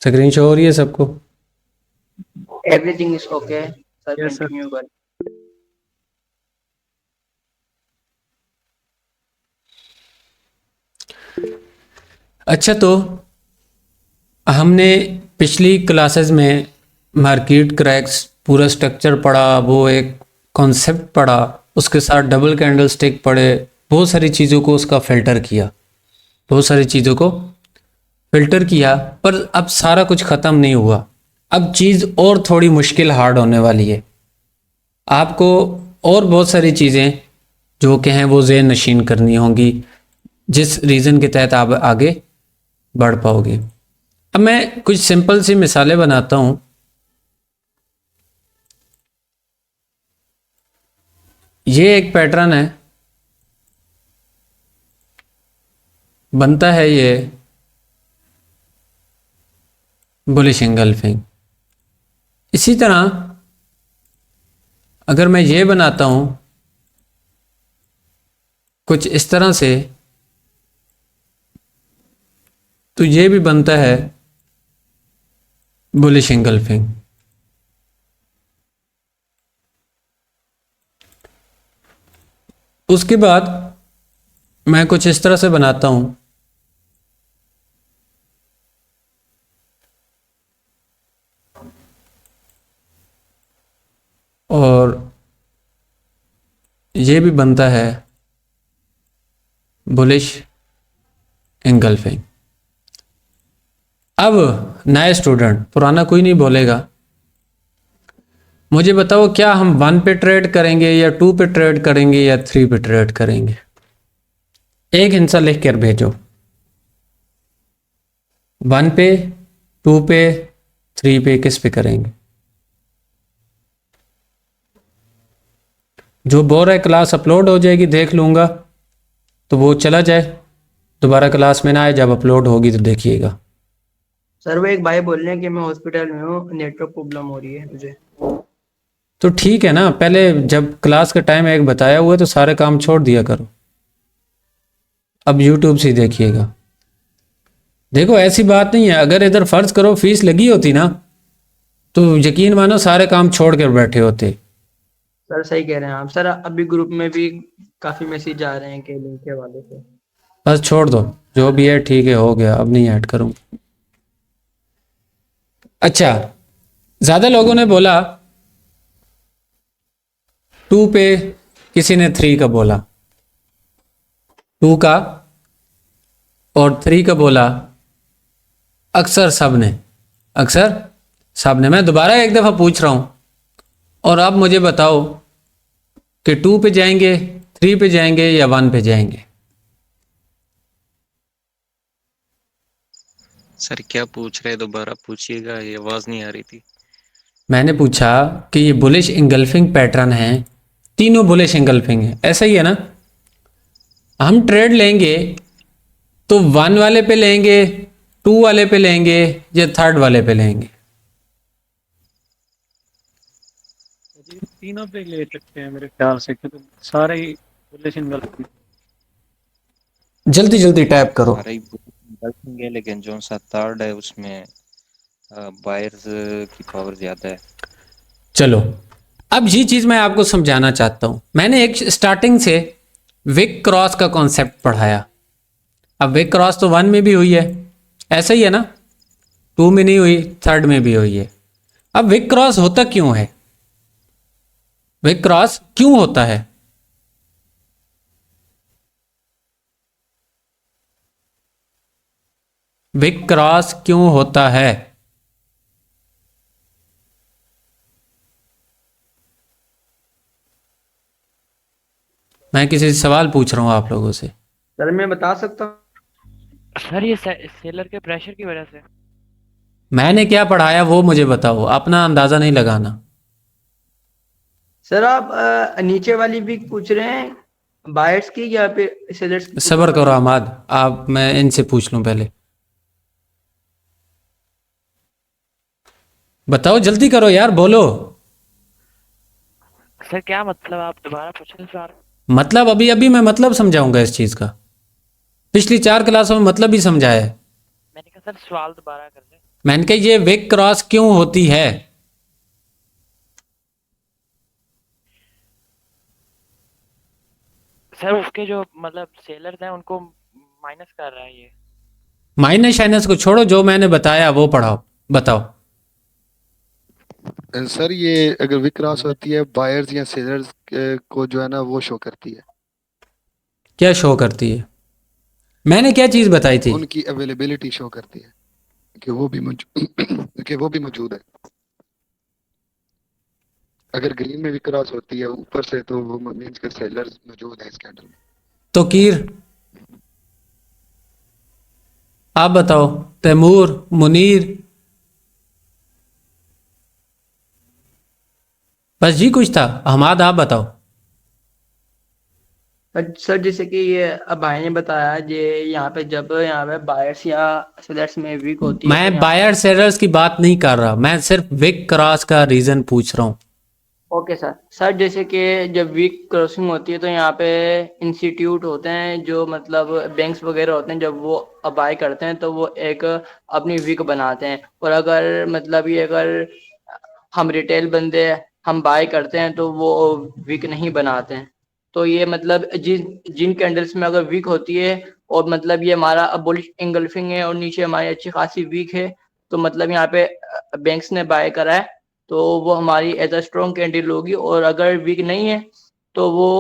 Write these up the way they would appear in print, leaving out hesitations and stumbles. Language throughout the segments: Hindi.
स्क्रीन शो हो रही है सबको? Everything is okay. Sir, yes sir. continue. But अच्छा, तो हमने पिछली क्लासेस में मार्केट क्रैक्स पूरा स्ट्रक्चर पढ़ा, वो एक कॉन्सेप्ट पढ़ा, उसके साथ डबल कैंडल स्टिक पढ़े, बहुत सारी चीज़ों को उसका फ़िल्टर किया, बहुत सारी चीज़ों को फ़िल्टर किया। पर अब सारा कुछ ख़त्म नहीं हुआ। अब चीज़ और थोड़ी मुश्किल हार्ड होने वाली है। आपको और बहुत सारी चीज़ें जो कि हैं वो ज़हन नशीन करनी होंगी, जिस रीज़न के तहत आप आगे बढ़ पाओगे। अब मैं कुछ सिंपल सी मिसालें बनाता हूँ। ये एक पैटर्न है, बनता है ये बुलिश एंगल्फिंग। इसी तरह अगर मैं ये बनाता हूँ कुछ इस तरह से, तो ये भी बनता है बुलिश एंगल्फिंग। उसके बाद मैं कुछ इस तरह से बनाता हूँ, और ये भी बनता है बुलिश एंगल्फिंग। अब नए स्टूडेंट, पुराना कोई नहीं बोलेगा, मुझे बताओ क्या हम 1 पे ट्रेड करेंगे या 2 पे ट्रेड करेंगे या 3 पे ट्रेड करेंगे? एक हिंसा लिख कर भेजो। 1 पे, 2 पे, 3 पे, किस पे करेंगे? जो बोल रहा है क्लास अपलोड हो जाएगी, देख लूँगा, तो वो चला जाए, दोबारा क्लास में ना आए, जब अपलोड होगी तो देखिएगा। सर वो एक भाई बोल रहे हैं कि मैं हॉस्पिटल में हूँ, नेटवर्क प्रॉब्लम हो रही है मुझे। तो ठीक है ना, पहले जब क्लास का टाइम एक बताया हुआ है तो सारे काम छोड़ दिया करो, अब यूट्यूब से ही देखिएगा। देखो ऐसी बात नहीं है, अगर इधर फर्ज करो फीस लगी होती ना, तो यकीन मानो सारे काम छोड़ कर बैठे होते। सर सही कह रहे हैं आप। सर अभी ग्रुप में भी काफी मैसेज आ रहे हैं कि लिंक के वाले से। बस छोड़ दो, जो भी है ठीक है, हो गया, अब नहीं ऐड करूँ। अच्छा, ज़्यादा लोगों ने बोला 2 पे, किसी ने 3 का बोला, 2 का और 3 का बोला, अक्सर सब ने, अक्सर सब ने। मैं दोबारा एक दफ़ा पूछ रहा हूँ, और आप मुझे बताओ कि 2 पे जाएंगे, 3 पे जाएंगे या 1 पे जाएंगे? सर क्या पूछ रहे, दोबारा पूछिएगा, ये आवाज नहीं आ रही थी। मैंने पूछा कि ये बुलिश इंगल्फिंग पैटर्न है, तीनों बुलिश इंगल्फिंग है, ऐसा ही है ना? हम ट्रेड लेंगे तो 1 वाले पे लेंगे, 2 वाले पे लेंगे या 3rd वाले पे लेंगे? जी तीनों पे ले सकते हैं मेरे ख्याल से, क्योंकि सारे ही रिलेशन गलत हैं। जल्दी जल्दी टैप करो। सारा ही गलत है, लेकिन जो सा थर्ड है उसमें बायर्स की पावर ज्यादा है। चलो, अब ये चीज़ मैं आपको समझाना चाहता हूँ। मैंने एक स्टार्टिंग से विक क्रॉस का कॉन्सेप्ट पढ़ाया। अब विक क्रॉस तो 1 में भी हुई है, ऐसा ही है ना? 2 में नहीं हुई, 3rd में भी हुई है। अब विक क्रॉस होता क्यों है? विक क्रॉस क्यों होता है? विक क्रॉस क्यों होता है? मैं किसी से सवाल पूछ रहा हूँ आप लोगों से। सर मैं बता सकता हूँ। सर ये सेलर के प्रेशर की वजह से। मैंने क्या पढ़ाया वो मुझे बताओ, अपना अंदाजा नहीं लगाना। सर आप नीचे वाली भी पूछ रहे हैं, बायर्स की या फिर सेलर्स की? सब्र करो अहमद, आप, मैं इनसे पूछ लूं पहले। बताओ, जल्दी करो यार, बोलो। सर क्या मतलब, आप दोबारा पूछ रहे हैं सर? मतलब अभी अभी मैं मतलब समझाऊंगा इस चीज का। पिछली 4 क्लासों में मतलब ही समझाया है। मैंने कहा सर सवाल दोबारा कर लें। मैंने कहा ये विक क्रॉस क्यों होती है? सर उसके जो मतलब सेलर्स हैं उनको माइनस कर रहा है ये। माइनस शाइनस को छोड़ो, जो मैंने बताया वो पढ़ाओ, बताओ। सर ये अगर विक्रॉस होती है बायर्स या सेलर्स को जो है ना वो शो करती है, क्या शो करती है? मैंने क्या चीज बताई थी? उनकी अवेलेबिलिटी शो करती है कि वो भी कि वो भी मौजूद है। अगर ग्रीन में विक्रॉस होती है ऊपर से तो वो मींस के सेलर्स मौजूद है इस कैंडल में। तो कीर, आप बताओ। तैमूर, मुनीर, बस जी कुछ था। हमाद, आप बताओ। सर जैसे कि ये अब भाई ने बताया, ये यहाँ पे जब यहाँ पे बायर्स या सेलर्स में वीक होती है तो मैं यहाँ बायर सेलर्स की बात नहीं कर रहा, मैं सिर्फ विक क्रॉस का रीजन पूछ रहा हूँ। Okay sir. सर जैसे कि जब वीक क्रॉसिंग होती है तो यहाँ पे इंस्टीट्यूट होते हैं जो मतलब बैंक्स वगैरह होते हैं, जब वो अबाई करते हैं तो वो एक अपनी वीक बनाते हैं। और अगर मतलब ये अगर हम रिटेल बंदे हम बाय करते हैं तो वो वीक नहीं बनाते हैं। तो ये मतलब जिन कैंडल्स में अगर वीक होती है और मतलब ये हमारा बुलिश इंगल्फिंग है और नीचे हमारी अच्छी खासी वीक है, तो मतलब यहाँ पे बैंक्स ने बाय करा है तो वो हमारी एज अ स्ट्रॉन्ग कैंडल होगी। और अगर वीक नहीं है तो वो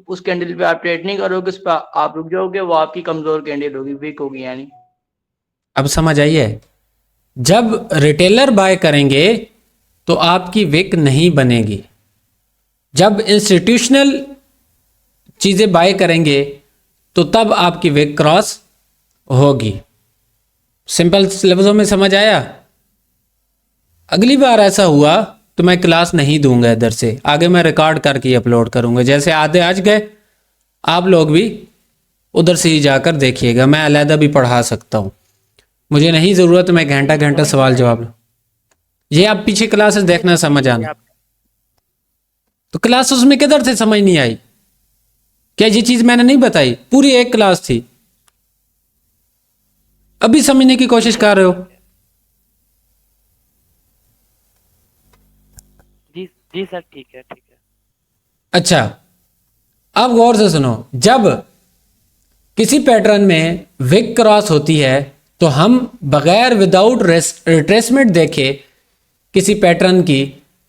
उस कैंडल पे आप ट्रेड नहीं करोगे, उस पर आप रुक जाओगे, वो आपकी कमजोर कैंडल होगी, वीक होगी यानी। अब समझ आई है? जब रिटेलर बाय करेंगे तो आपकी विक नहीं बनेगी। जब इंस्टीट्यूशनल चीजें बाय करेंगे तो तब आपकी विक क्रॉस होगी। सिंपल लफ्जों में समझ आया? अगली बार ऐसा हुआ तो मैं क्लास नहीं दूंगा इधर से आगे, मैं रिकॉर्ड करके अपलोड करूंगा। जैसे आधे आज गए, आप लोग भी उधर से ही जाकर देखिएगा। मैं अलहदा भी पढ़ा सकता हूँ, मुझे नहीं ज़रूरत मैं घंटा घंटा सवाल जवाब लूँ। ये आप पीछे क्लासेस देखना, समझ आना। तो क्लास उसमें किधर से समझ नहीं आई? क्या ये चीज़ मैंने नहीं बताई? पूरी एक क्लास थी, अभी समझने की कोशिश कर रहे हो? जी जी सर, ठीक है ठीक है। अच्छा, अब गौर से सुनो। जब किसी पैटर्न में विक क्रॉस होती है तो हम बगैर विदाउट रिट्रेसमेंट देखे किसी पैटर्न की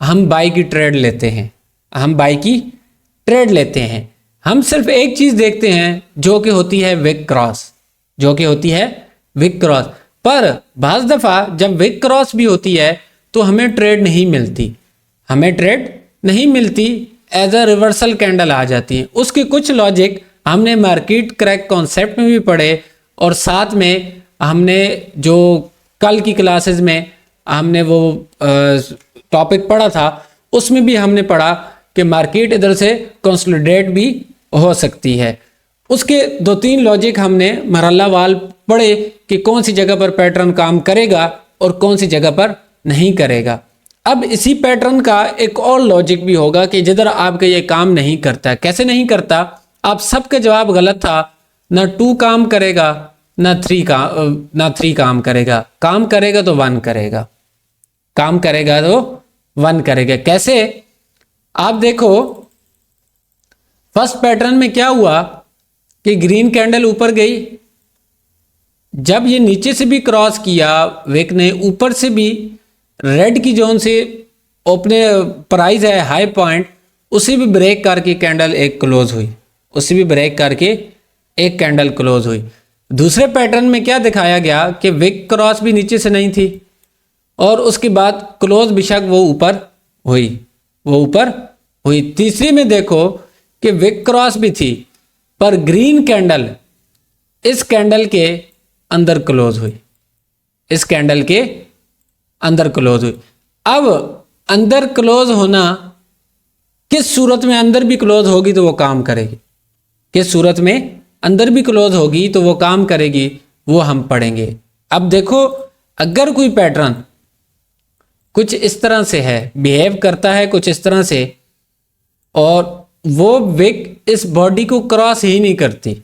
हम बाई की ट्रेड लेते हैं, हम बाई की ट्रेड लेते हैं। हम सिर्फ एक चीज़ देखते हैं जो कि होती है विक क्रॉस, जो कि होती है विक क्रॉस। पर बाज़ दफ़ा जब विक क्रॉस भी होती है तो हमें ट्रेड नहीं मिलती, हमें ट्रेड नहीं मिलती, एज अ रिवर्सल कैंडल आ जाती है। उसके कुछ लॉजिक हमने मार्केट क्रैक कॉन्सेप्ट में भी पढ़े और साथ में हमने जो कल की क्लासेस में हमने वो टॉपिक पढ़ा था उसमें भी हमने पढ़ा कि मार्केट इधर से कंसोलिडेट भी हो सकती है। उसके 2-3 लॉजिक हमने मरहला वाल पढ़े कि कौन सी जगह पर पैटर्न काम करेगा और कौन सी जगह पर नहीं करेगा। अब इसी पैटर्न का एक और लॉजिक भी होगा कि जिधर आपका ये काम नहीं करता। कैसे नहीं करता? आप सबके जवाब गलत था। ना 2 काम करेगा, ना 3 काम करेगा। काम करेगा तो 1 करेगा, काम करेगा तो 1 करेगा। कैसे? आप देखो फर्स्ट पैटर्न में क्या हुआ कि ग्रीन कैंडल ऊपर गई, जब ये नीचे से भी क्रॉस किया विक ने, ऊपर से भी रेड की जोन से अपने प्राइस है हाई पॉइंट, उसे भी ब्रेक करके कैंडल एक क्लोज हुई, उसे भी ब्रेक करके एक कैंडल क्लोज हुई। दूसरे पैटर्न में क्या दिखाया गया कि विक क्रॉस भी नीचे से नहीं थी और उसके बाद क्लोज बेशक वो ऊपर हुई, वो ऊपर हुई। तीसरी में देखो कि विक क्रॉस भी थी पर ग्रीन कैंडल इस कैंडल के अंदर क्लोज हुई, इस कैंडल के अंदर क्लोज हुई। अब अंदर क्लोज होना, किस सूरत में अंदर भी क्लोज होगी तो वो काम करेगी, किस सूरत में अंदर भी क्लोज होगी तो वो काम करेगी, वो हम पढ़ेंगे। अब देखो अगर कोई पैटर्न कुछ इस तरह से है, बिहेव करता है कुछ इस तरह से, और वो विक इस बॉडी को क्रॉस ही नहीं करती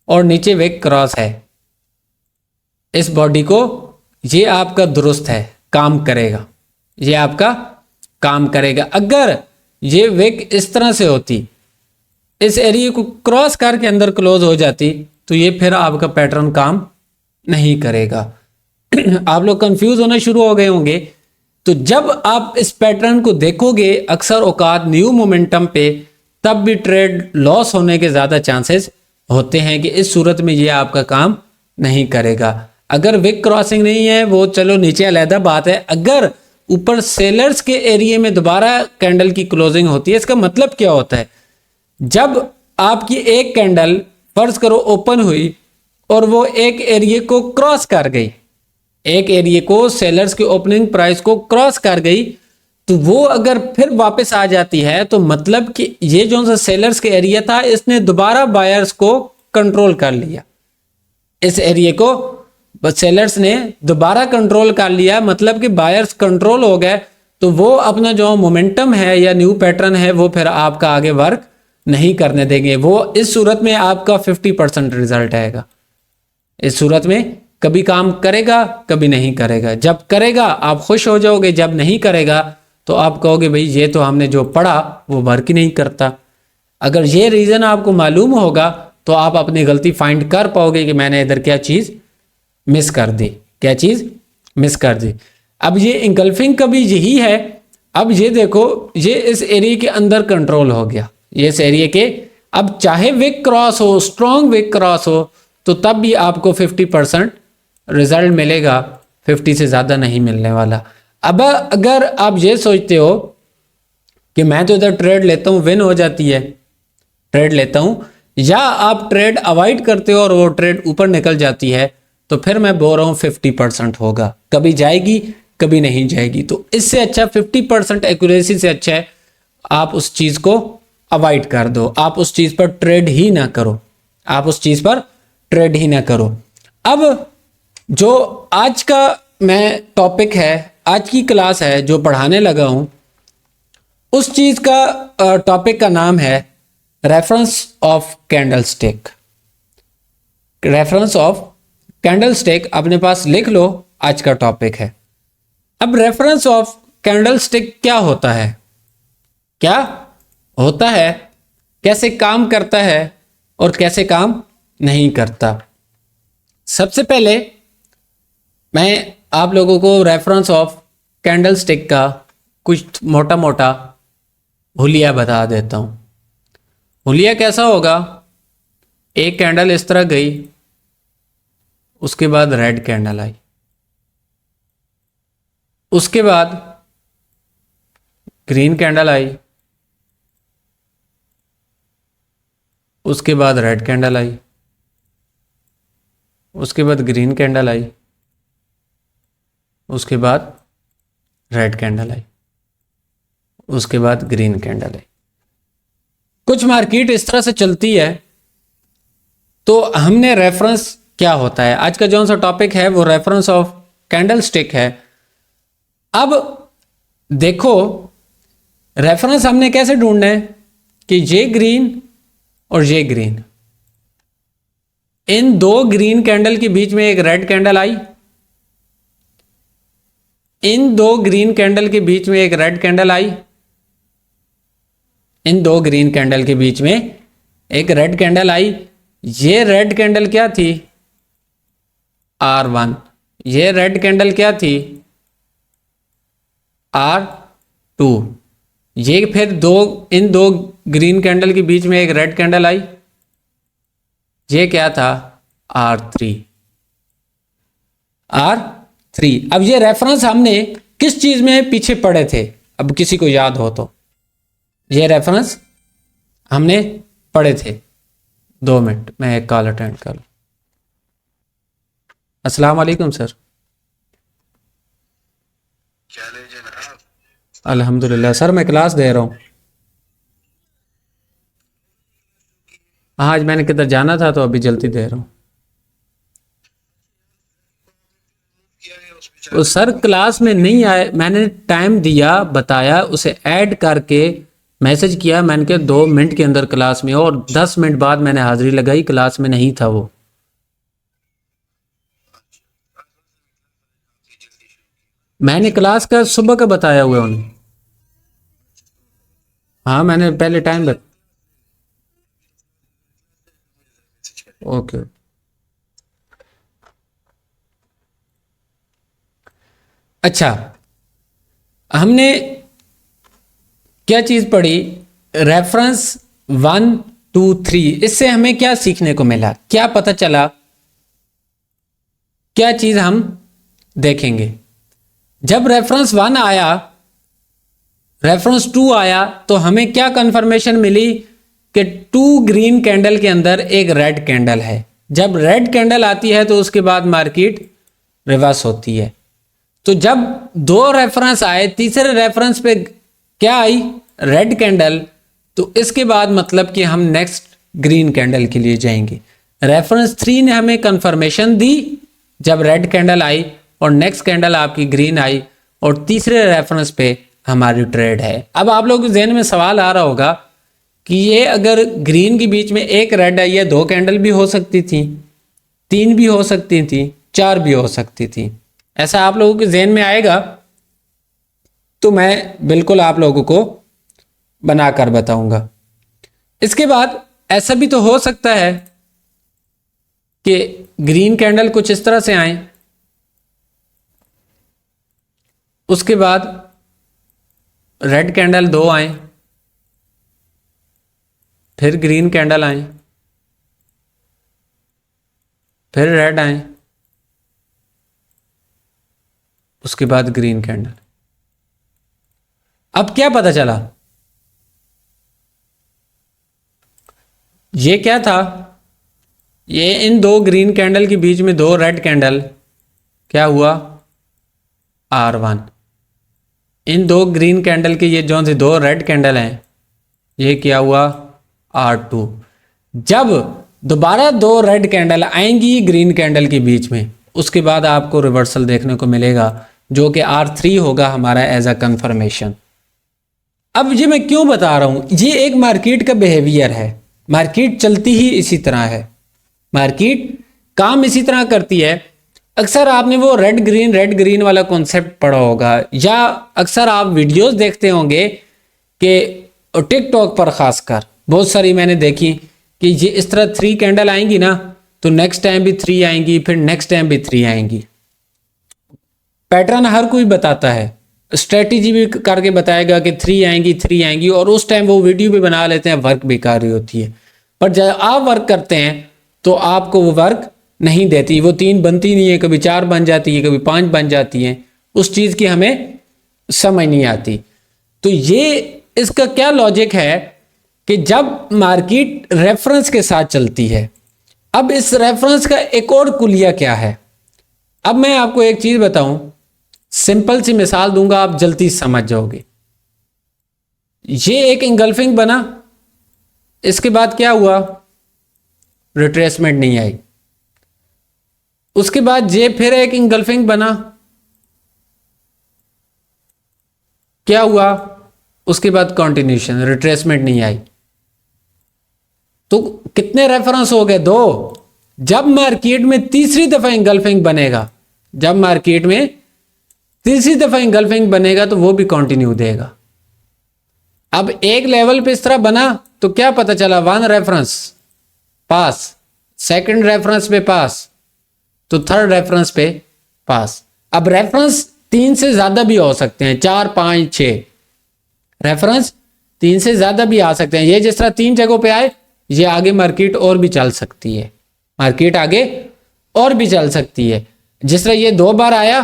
और नीचे विक क्रॉस है, इस बॉडी को ये आपका दुरुस्त है, काम करेगा, ये आपका काम करेगा। अगर ये विक इस तरह से होती, इस एरिया को क्रॉस करके अंदर क्लोज हो जाती, तो ये फिर आपका पैटर्न काम नहीं करेगा। आप लोग कंफ्यूज होना शुरू हो गए होंगे। तो जब आप इस पैटर्न को देखोगे अक्सर औकात न्यू मोमेंटम पे, तब भी ट्रेड लॉस होने के ज़्यादा चांसेस होते हैं कि इस सूरत में ये आपका काम नहीं करेगा। अगर विक क्रॉसिंग नहीं है वो चलो नीचे अलहदा बात है, अगर ऊपर सेलर्स के एरिया में दोबारा कैंडल की क्लोजिंग होती है, इसका मतलब क्या होता है? जब आपकी एक कैंडल फर्ज करो ओपन हुई और वो एक एरिया को क्रॉस कर गई, एक एरिया को सेलर्स की ओपनिंग प्राइस को क्रॉस कर गई, तो वो अगर फिर वापस आ जाती है तो मतलब कि ये जो सा सेलर्स के एरिया था इसने दोबारा बायर्स को कंट्रोल कर लिया। इस एरिया को सेलर्स ने दोबारा कंट्रोल कर लिया, मतलब कि बायर्स कंट्रोल हो गए, तो वो अपना जो मोमेंटम है या न्यू पैटर्न है वो फिर आपका आगे वर्क नहीं करने देंगे। वो इस सूरत में आपका 50% रिजल्ट आएगा। इस सूरत में कभी काम करेगा, कभी नहीं करेगा। जब करेगा आप खुश हो जाओगे, जब नहीं करेगा तो आप कहोगे भाई ये तो हमने जो पढ़ा वो वर्क ही नहीं करता। अगर ये रीज़न आपको मालूम होगा तो आप अपनी गलती फाइंड कर पाओगे कि मैंने इधर क्या चीज़ मिस कर दी, क्या चीज़ मिस कर दी। अब ये इंगल्फिंग का भी यही है। अब ये देखो, ये इस एरिया के अंदर कंट्रोल हो गया, ये इस एरिया के, अब चाहे विक क्रॉस हो, स्ट्रॉन्ग विक क्रॉस हो, तो तब भी आपको 50% रिजल्ट मिलेगा, 50 से ज़्यादा नहीं मिलने वाला। अब अगर आप ये सोचते हो कि मैं तो इधर ट्रेड लेता हूँ, विन हो जाती है, ट्रेड लेता हूँ, या आप ट्रेड अवॉइड करते हो और वो ट्रेड ऊपर निकल जाती है, तो फिर मैं बोल रहा हूँ 50% होगा, कभी जाएगी कभी नहीं जाएगी। तो इससे अच्छा 50% एक्यूरेसी से अच्छा है आप उस चीज़ को अवॉइड कर दो, आप उस चीज़ पर ट्रेड ही ना करो, आप उस चीज़ पर ट्रेड ही ना करो। अब जो आज का मैं टॉपिक है, आज की क्लास है जो पढ़ाने लगा हूँ, उस चीज़ का टॉपिक का नाम है reference of candlestick. Reference of candlestick अपने पास लिख लो, आज का टॉपिक है। अब रेफरेंस ऑफ कैंडलस्टिक क्या होता है, क्या होता है, कैसे काम करता है और कैसे काम नहीं करता। सबसे पहले मैं आप लोगों को रेफरेंस ऑफ कैंडलस्टिक का कुछ मोटा मोटा हुलिया बता देता हूँ। हुलिया कैसा होगा, एक कैंडल इस तरह गई, उसके बाद रेड कैंडल आई, उसके बाद ग्रीन कैंडल आई, उसके बाद रेड कैंडल आई, उसके बाद ग्रीन कैंडल आई, उसके बाद रेड कैंडल आई, उसके बाद ग्रीन कैंडल आई। कुछ मार्केट इस तरह से चलती है। तो हमने रेफरेंस क्या होता है, आज का जो सा टॉपिक है वो रेफरेंस ऑफ कैंडलस्टिक है। अब देखो रेफरेंस हमने कैसे ढूंढना है कि ये ग्रीन और ये ग्रीन, इन दो ग्रीन कैंडल के बीच में एक रेड कैंडल आई, इन दो ग्रीन कैंडल के बीच में एक रेड कैंडल आई, इन दो ग्रीन कैंडल के बीच में एक रेड कैंडल आई। ये रेड कैंडल क्या थी, R1, ये रेड कैंडल क्या थी, R2। ये फिर इन दो ग्रीन कैंडल के बीच में एक रेड कैंडल आई, ये क्या था, R3। अब ये रेफरेंस हमने किस चीज में पीछे पढ़े थे, अब किसी को याद हो तो, ये रेफरेंस हमने पढ़े थे। 2 मिनट मैं एक कॉल अटेंड कर लूं। अस्सलाम वालेकुम सर। अल्हम्दुलिल्लाह सर, मैं क्लास दे रहा हूँ। हाँ आज मैंने किधर जाना था तो अभी जल्दी दे रहा हूँ। तो सर क्लास में नहीं आए, मैंने टाइम दिया, बताया, उसे ऐड करके मैसेज किया, मैंने कहा 2 मिनट के अंदर क्लास में, और 10 मिनट बाद मैंने हाजिरी लगाई, क्लास में नहीं था वो। मैंने क्लास का सुबह का बताया हुआ है उन्हें। हाँ मैंने पहले टाइम बता। ओके। अच्छा, हमने क्या चीज पढ़ी? रेफरेंस 1 2 3। इससे हमें क्या सीखने को मिला, क्या पता चला, क्या चीज हम देखेंगे? जब रेफरेंस 1 आया, रेफरेंस 2 आया, तो हमें क्या कंफर्मेशन मिली कि 2 ग्रीन कैंडल के अंदर एक रेड कैंडल है। जब रेड कैंडल आती है तो उसके बाद मार्केट रिवर्स होती है। तो जब 2 रेफरेंस आए, तीसरे रेफरेंस पे क्या आई? Red candle. तो इसके बाद मतलब कि हम नेक्स्ट ग्रीन कैंडल के लिए जाएंगे। रेफरेंस 3 ने हमें कंफर्मेशन दी जब रेड कैंडल आई, और नेक्स्ट कैंडल आपकी ग्रीन आई, और तीसरे रेफरेंस पे हमारी ट्रेड है। अब आप लोगों के जहन में सवाल आ रहा होगा कि ये अगर ग्रीन के बीच में एक रेड है, ये 2 कैंडल भी हो सकती थी, 3 भी हो सकती थी, 4 भी हो सकती थी। ऐसा आप लोगों के जहन में आएगा तो मैं बिल्कुल आप लोगों को बनाकर बताऊंगा। इसके बाद ऐसा भी तो हो सकता है कि ग्रीन कैंडल कुछ इस तरह से आए, उसके बाद रेड कैंडल 2 आए, फिर ग्रीन कैंडल आए, फिर रेड आए, उसके बाद ग्रीन कैंडल। अब क्या पता चला? ये क्या था? ये इन 2 ग्रीन कैंडल के बीच में 2 रेड कैंडल, क्या हुआ? R1। इन 2 ग्रीन कैंडल के ये जो से 2 रेड कैंडल हैं, ये क्या हुआ? R2। जब दोबारा 2 रेड कैंडल आएंगी ग्रीन कैंडल के बीच में, उसके बाद आपको रिवर्सल देखने को मिलेगा, जो कि R3 होगा हमारा एज अ कंफर्मेशन। अब ये मैं क्यों बता रहा हूं? ये एक मार्केट का बिहेवियर है। मार्केट चलती ही इसी तरह है, मार्केट काम इसी तरह करती है। अक्सर आपने वो रेड ग्रीन वाला कॉन्सेप्ट पढ़ा होगा, या अक्सर आप वीडियोस देखते होंगे कि टिकटॉक पर खासकर बहुत सारी मैंने देखी कि ये इस तरह 3 कैंडल आएंगी ना, तो नेक्स्ट टाइम भी 3 आएंगी, फिर नेक्स्ट टाइम भी 3 आएंगी। पैटर्न हर कोई बताता है, स्ट्रेटेजी भी करके बताएगा कि 3 आएंगी, और उस टाइम वो वीडियो भी बना लेते हैं, वर्क भी कर रही होती है। पर जब आप वर्क करते हैं तो आपको वो वर्क नहीं देती, वो 3 बनती नहीं है, कभी 4 बन जाती है, कभी 5 बन जाती हैं। उस चीज़ की हमें समझ नहीं आती। तो ये इसका क्या लॉजिक है कि जब मार्केट रेफरेंस के साथ चलती है, अब इस रेफरेंस का एक और कुलिया क्या है? अब मैं आपको एक चीज़ बताऊं, सिंपल सी मिसाल दूंगा, आप जल्दी समझ जाओगे। ये एक इंगल्फिंग बना, इसके बाद क्या हुआ? रिट्रेसमेंट नहीं आई। उसके बाद ये फिर एक इंगल्फिंग बना, क्या हुआ? उसके बाद कंटिन्यूशन, रिट्रेसमेंट नहीं आई। तो कितने रेफरेंस हो गए? 2। जब मार्केट में तीसरी दफा इंगल्फिंग बनेगा, जब मार्केट में तीसरी दफा इंगल्फिंग बनेगा तो वो भी कंटिन्यू देगा। अब एक लेवल पे इस तरह बना तो क्या पता चला? 1 रेफरेंस पास, सेकंड रेफरेंस पे पास, तो थर्ड रेफरेंस पे पास। अब रेफरेंस 3 से ज्यादा भी हो सकते हैं, 4 5 6 रेफरेंस 3 से ज्यादा भी आ सकते हैं। ये जिस तरह 3 जगहों पे आए, ये आगे मार्केट और भी चल सकती है, मार्केट आगे और भी चल सकती है। जिस तरह ये 2 बार आया,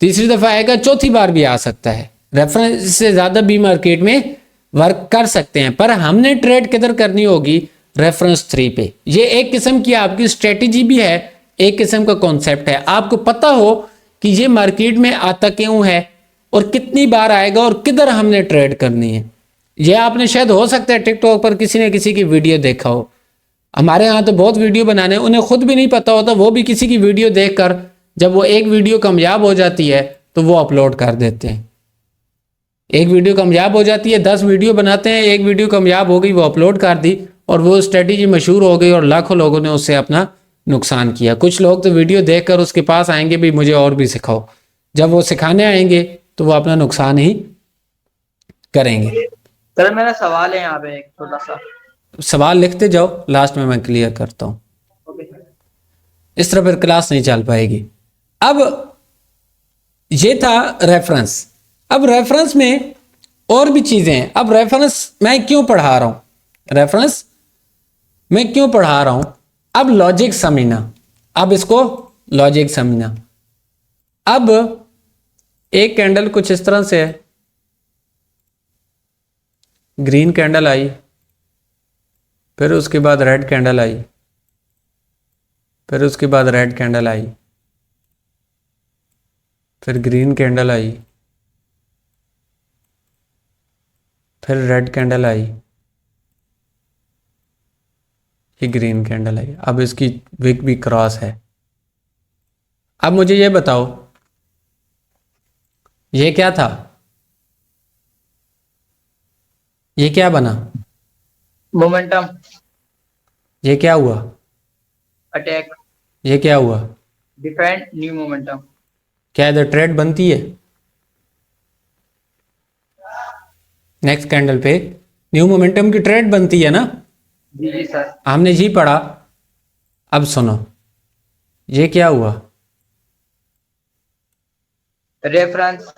तीसरी दफा आएगा, चौथी बार भी आ सकता है। रेफरेंस से ज्यादा भी मार्केट में वर्क कर सकते हैं, पर हमने ट्रेड किधर करनी होगी? रेफरेंस 3 पे। ये एक किस्म की आपकी स्ट्रेटेजी भी है, एक किस्म का कॉन्सेप्ट है। आपको पता हो कि ये मार्केट में आता क्यों है और कितनी बार आएगा और किधर हमने ट्रेड करनी है। ये आपने शायद हो सकता है टिकटॉक पर किसी ने किसी की वीडियो देखा हो। हमारे यहाँ तो बहुत वीडियो बनाने, उन्हें खुद भी नहीं पता होता, वो भी किसी की वीडियो देखकर जब वो एक वीडियो कामयाब हो जाती है तो वो अपलोड कर देते हैं। एक वीडियो कामयाब हो जाती है, 10 वीडियो बनाते हैं, एक वीडियो कामयाब हो गई, वो अपलोड कर दी और वो स्ट्रेटेजी मशहूर हो गई और लाखों लोगों ने उससे अपना नुकसान किया। कुछ लोग तो वीडियो देखकर उसके पास आएंगे भी मुझे और भी सिखाओ, जब वो सिखाने आएंगे तो वो अपना नुकसान ही करेंगे। सर मेरा सवाल है यहाँ पे एक छोटा सा। सवाल लिखते जाओ, लास्ट में मैं क्लियर करता हूँ। Okay sir. इस तरह फिर क्लास नहीं चल पाएगी। अब ये था रेफरेंस। अब रेफरेंस में और भी चीजें हैं। अब रेफरेंस मैं क्यों पढ़ा रहा हूं, रेफरेंस मैं क्यों पढ़ा रहा हूं, अब लॉजिक समझना। अब इसको लॉजिक समझना। अब एक कैंडल कुछ इस तरह से है, ग्रीन कैंडल आई, फिर उसके बाद रेड कैंडल आई, फिर उसके बाद रेड कैंडल आई, फिर ग्रीन कैंडल आई, फिर रेड कैंडल आई, ये ग्रीन कैंडल आई। अब इसकी विक भी क्रॉस है। अब मुझे ये बताओ, ये क्या था, ये क्या बना, मोमेंटम, ये क्या हुआ, अटैक, ये क्या हुआ, डिफेंड, न्यू मोमेंटम। क्या इधर ट्रेड बनती है? नेक्स्ट कैंडल पे न्यू मोमेंटम की ट्रेड बनती है ना? जी जी सर। हमने जी पढ़ा। अब सुनो, ये क्या हुआ, रेफरेंस।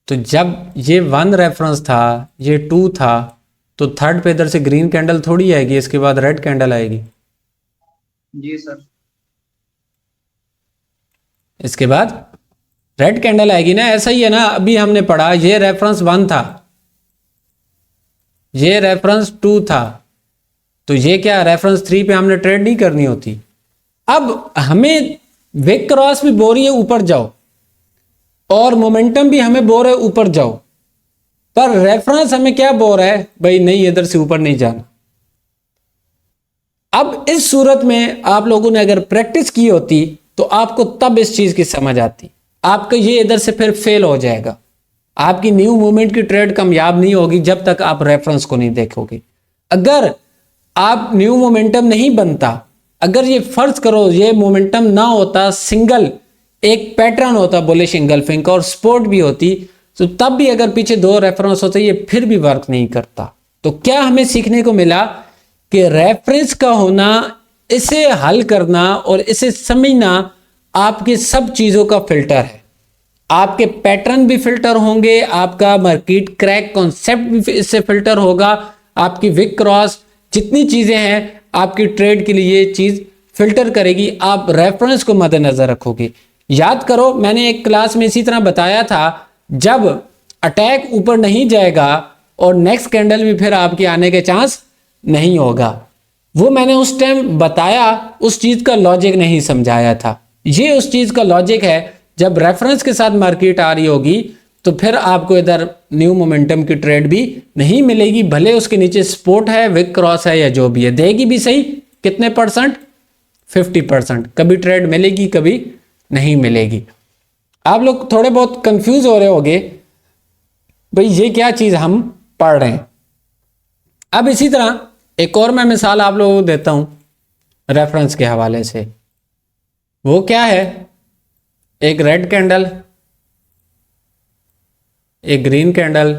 तो जब ये 1 रेफरेंस था, ये 2 था, तो थर्ड पे इधर से ग्रीन कैंडल थोड़ी आएगी, इसके बाद रेड कैंडल आएगी, जी सर। इसके बाद रेड कैंडल आएगी ना। ऐसा ही है ना, अभी हमने पढ़ा ये रेफरेंस 1 था, ये रेफरेंस 2 था, तो ये क्या रेफरेंस 3 पे हमने ट्रेड नहीं करनी होती। अब हमें विक क्रॉस भी बोल रही है ऊपर जाओ, और मोमेंटम भी हमें बोल रहा है ऊपर जाओ, पर रेफरेंस हमें क्या बोल रहा है, भाई नहीं इधर से ऊपर नहीं जाना। अब इस सूरत में आप लोगों ने अगर प्रैक्टिस की होती तो आपको तब इस चीज की समझ आती। आपका ये इधर से फिर फेल हो जाएगा, आपकी न्यू मूवमेंट की ट्रेड कामयाब नहीं होगी जब तक आप रेफरेंस को नहीं देखोगे। अगर आप न्यू मोमेंटम नहीं बनता, अगर ये फर्ज करो ये मोमेंटम ना होता, सिंगल एक पैटर्न होता बुलिश इंगल्फिंग का और सपोर्ट भी होती, तो तब भी अगर पीछे 2 रेफरेंस होते ये फिर भी वर्क नहीं करता। तो क्या हमें सीखने को मिला कि रेफरेंस का होना, इसे हल करना और इसे समझना आपकी सब चीजों का फिल्टर है। आपके पैटर्न भी फिल्टर होंगे, आपका मार्केट क्रैक कॉन्सेप्ट भी इससे फिल्टर होगा, आपकी विक क्रॉस, जितनी चीजें हैं आपकी ट्रेड के लिए ये चीज फिल्टर करेगी। आप रेफरेंस को मद्देनजर रखोगे। याद करो मैंने एक क्लास में इसी तरह बताया था, जब अटैक ऊपर नहीं जाएगा और नेक्स्ट कैंडल में फिर आपके आने के चांस नहीं होगा। वो मैंने उस टाइम बताया, उस चीज का लॉजिक नहीं समझाया था। ये उस चीज का लॉजिक है, जब रेफरेंस के साथ मार्केट आ रही होगी तो फिर आपको इधर न्यू मोमेंटम की ट्रेड भी नहीं मिलेगी, भले उसके नीचे सपोर्ट है, विक क्रॉस है या जो भी है, देगी भी सही कितने %? 50%। कभी ट्रेड मिलेगी, कभी नहीं मिलेगी। आप लोग थोड़े बहुत कंफ्यूज हो रहे होंगे, भाई ये क्या चीज हम पढ़ रहे हैं। अब इसी तरह एक और मैं मिसाल आप लोगों को देता हूं रेफरेंस के हवाले से। वो क्या है, एक रेड कैंडल, एक ग्रीन कैंडल,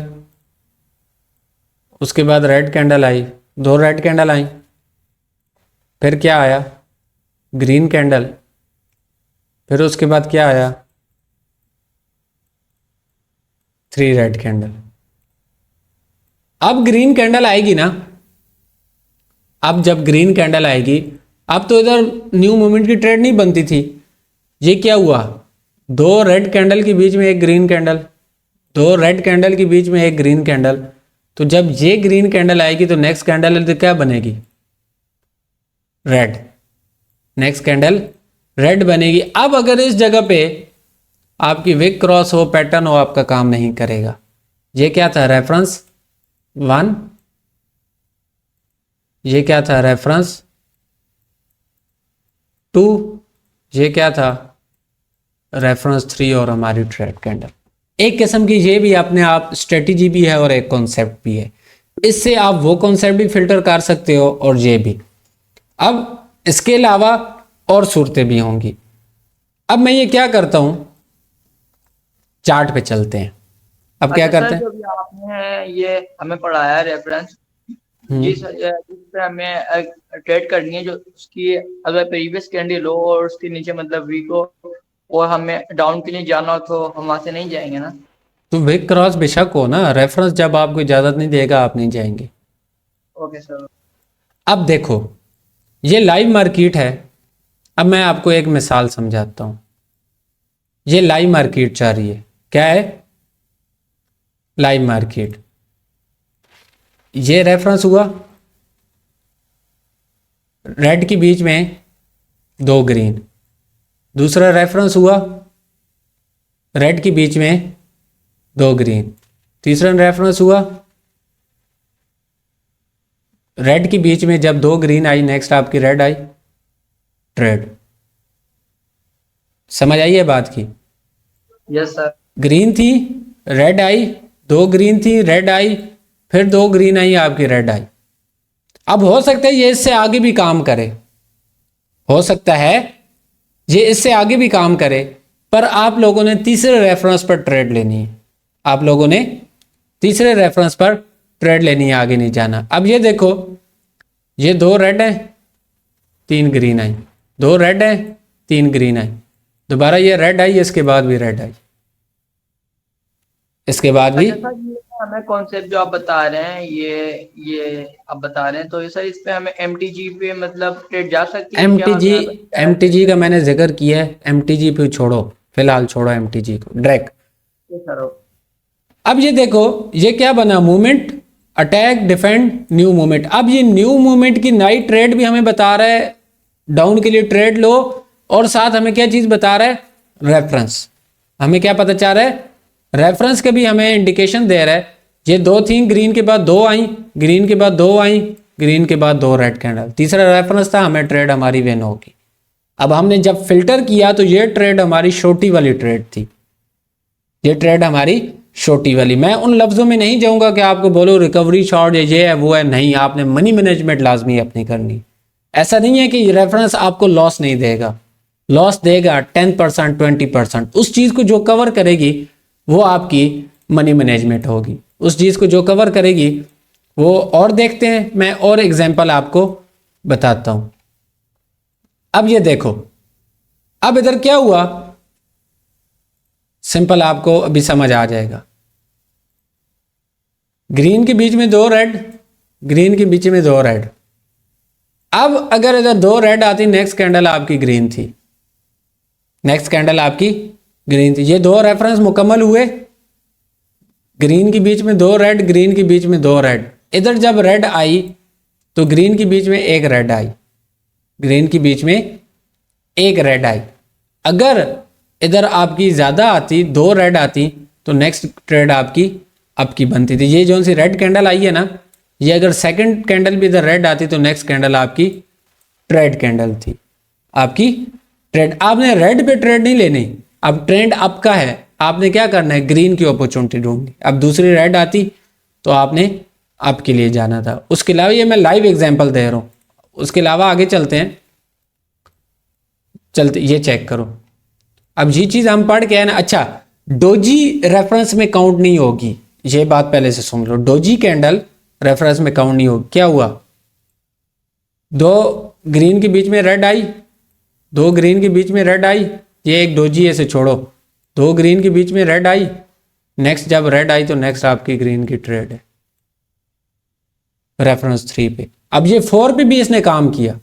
उसके बाद रेड कैंडल आई, 2 रेड कैंडल आई, फिर क्या आया, ग्रीन कैंडल, फिर उसके बाद क्या आया, 3 रेड कैंडल। अब ग्रीन कैंडल आएगी ना, अब जब ग्रीन कैंडल आएगी, अब तो इधर न्यू मूवमेंट की ट्रेड नहीं बनती थी। ये क्या हुआ, 2 रेड कैंडल के बीच में एक ग्रीन कैंडल, 2 रेड कैंडल के बीच में एक ग्रीन कैंडल। तो जब ये ग्रीन कैंडल आएगी तो नेक्स्ट कैंडल तो क्या बनेगी, रेड। नेक्स्ट कैंडल रेड बनेगी। अब अगर इस जगह पे आपकी विक क्रॉस हो, पैटर्न हो, आपका काम नहीं करेगा। ये क्या था, रेफरेंस 1, ये क्या था, रेफरेंस 2, ये क्या था, रेफरेंस 3 और हमारी ट्रेड कैंडल। एक किस्म की ये भी अपने आप स्ट्रेटजी भी है और एक कॉन्सेप्ट भी है। इससे आप वो कॉन्सेप्ट भी फिल्टर कर सकते हो और ये भी। अब इसके अलावा और सूरतें भी होंगी। अब मैं ये क्या करता हूं, चार्ट पे चलते हैं। अब क्या अच्छा करते सर, हैं? जो भी आपने ये हमें पढ़ाया है रेफरेंस, जिस जिस पे हमें ट्रेड करनी है, जो उसकी अगर प्रीवियस कैंडल हो और उसके नीचे मतलब वीक हो और हमें डाउन के लिए जाना हो तो हम वहां से नहीं जाएंगे ना? तो विक क्रॉस बेशक हो ना, रेफरेंस जब आपको इजाज़त नहीं देगा आप नहीं जाएंगे। Okay sir. अब देखो, ये लाइव मार्केट है। अब मैं आपको एक मिसाल समझाता हूँ। ये लाइव मार्केट चल रही है। क्या है? Live market. ये रेफरेंस हुआ, रेड के बीच में दो ग्रीन। दूसरा रेफरेंस हुआ, रेड के बीच में दो ग्रीन। तीसरा रेफरेंस हुआ, रेड के बीच में जब दो ग्रीन आई, नेक्स्ट आपकी रेड आई, ट्रेड। समझ आई है बात की? Yes sir. ग्रीन थी, रेड आई, दो ग्रीन थी, रेड आई, फिर दो ग्रीन आई, आपकी रेड आई। अब हो सकता है ये इससे आगे भी काम करे, हो सकता है ये इससे आगे भी काम करे, पर आप लोगों ने तीसरे रेफरेंस पर ट्रेड लेनी है। आप लोगों ने तीसरे रेफरेंस पर ट्रेड लेनी है, आगे नहीं जाना। अब ये देखो, ये दो रेड है, तीन ग्रीन आई, दो रेड है, तीन ग्रीन आई, दोबारा ये रेड आई, इसके बाद भी रेड आई, इसके बाद भी। अच्छा सर, ये हमें कॉन्सेप्ट जो आप बता रहे हैं, ये आप बता रहे हैं, तो ये सर इस पे हमें एमटीजी पे मतलब ट्रेड जा सकती है क्या? एमटीजी, हमें एमटीजी का मैंने जिक्र किया है, एमटीजी पे छोड़ो, फिलहाल छोड़ो एमटीजी को, डायरेक्ट। सर अब ये देखो, ये क्या बना? Movement, attack, defend, new movement. अब ये न्यू मूवमेंट की नाइट ट्रेड भी हमें बता रहा है, डाउन के लिए ट्रेड लो, और साथ हमें क्या चीज बता रहा है? रेफरेंस। हमें क्या पता चल रहा है? रेफरेंस के भी हमें इंडिकेशन दे रहा है। ये दो थी, ग्रीन के बाद दो आई, ग्रीन के बाद दो आई, ग्रीन के बाद दो रेड कैंडल, तीसरा रेफरेंस था, हमें ट्रेड हमारी विन होगी। अब हमने जब फिल्टर किया तो ये ट्रेड हमारी छोटी वाली ट्रेड थी, ये ट्रेड हमारी छोटी वाली। मैं उन लफ्ज़ों में नहीं जाऊंगा कि आपको बोलो रिकवरी शॉर्ट ये है वो है, नहीं, आपने मनी मैनेजमेंट लाजमी अपनी करनी। ऐसा नहीं है कि रेफरेंस आपको लॉस नहीं देगा, लॉस देगा 10%, 20%। उस चीज़ को जो कवर करेगी वो आपकी मनी मैनेजमेंट होगी, उस चीज़ को जो कवर करेगी वो। और देखते हैं, मैं और एग्जांपल आपको बताता हूं। अब ये देखो, अब इधर क्या हुआ, सिंपल आपको अभी समझ आ जाएगा। ग्रीन के बीच में दो रेड, ग्रीन के बीच में दो रेड। अब अगर इधर दो रेड आती, नेक्स्ट कैंडल आपकी ग्रीन थी, नेक्स्ट कैंडल आपकी ग्रीन थी। ये दो रेफरेंस मुकम्मल हुए, ग्रीन के बीच में दो रेड, ग्रीन के बीच में दो रेड। इधर जब रेड आई तो ग्रीन के बीच में एक रेड आई, ग्रीन के बीच में एक रेड आई। अगर इधर आपकी ज़्यादा आती, दो रेड आती, तो नेक्स्ट ट्रेड आपकी बनती थी। ये जो सी रेड कैंडल आई है ना, ये अगर सेकंड कैंडल भी इधर रेड आती तो नेक्स्ट कैंडल आपकी ट्रेड कैंडल थी, आपकी ट्रेड। आपने रेड पे ट्रेड नहीं लेनी, अब ट्रेंड आपका है, आपने क्या करना है? ग्रीन की अपॉर्चुनिटी ढूंढनी। अब दूसरी रेड आती तो आपने आपके लिए जाना था। उसके अलावा ये मैं लाइव एग्जांपल दे रहा हूँ, उसके अलावा आगे चलते हैं। चलते, ये चेक करो। अब ये चीज़ हम पढ़ के है ना, अच्छा, डोजी रेफरेंस में काउंट नहीं होगी, ये बात पहले से सुन लो। डोजी कैंडल रेफरेंस में काउंट नहीं होगी। क्या हुआ? दो ग्रीन के बीच में रेड आई, दो ग्रीन के बीच में रेड आई, ये एक डोजी है, इसे छोड़ो। दो ग्रीन के बीच में रेड आई, नेक्स्ट जब रेड आई तो नेक्स्ट आपकी ग्रीन की ट्रेड है रेफरेंस 3 पे। अब ये 4 पे भी इसने काम किया,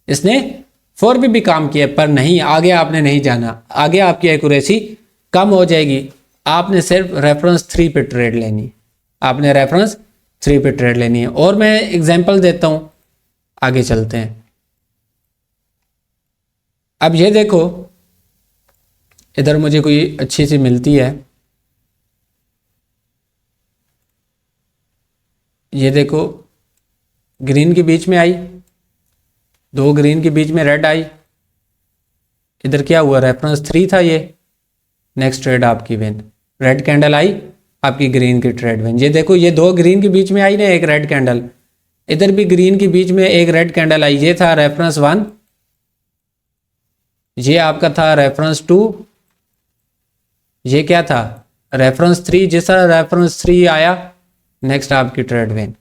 इसने 4 पे भी काम किया, पर नहीं, आगे आपने नहीं जाना, आगे आपकी एक्यूरेसी कम हो जाएगी। आपने सिर्फ रेफरेंस 3 पे ट्रेड लेनी है, आपने रेफरेंस 3 पे ट्रेड लेनी है। और मैं एग्जांपल देता हूं, आगे चलते हैं। अब ये देखो, इधर मुझे कोई अच्छी सी मिलती है, ये देखो, ग्रीन के बीच में आई, दो ग्रीन के बीच में रेड आई, इधर क्या हुआ? रेफरेंस 3 था ये, नेक्स्ट ट्रेड आपकी विन। रेड कैंडल आई, आपकी ग्रीन की ट्रेड विन। ये देखो, ये दो ग्रीन के बीच में आई ना एक रेड कैंडल, इधर भी ग्रीन के बीच में एक रेड कैंडल आई, ये था रेफरेंस 1, ये आपका था रेफरेंस 2, ये क्या था, रेफरेंस 3, जिस तरह रेफरेंस 3 आया नेक्स्ट आपकी ट्रेड विन,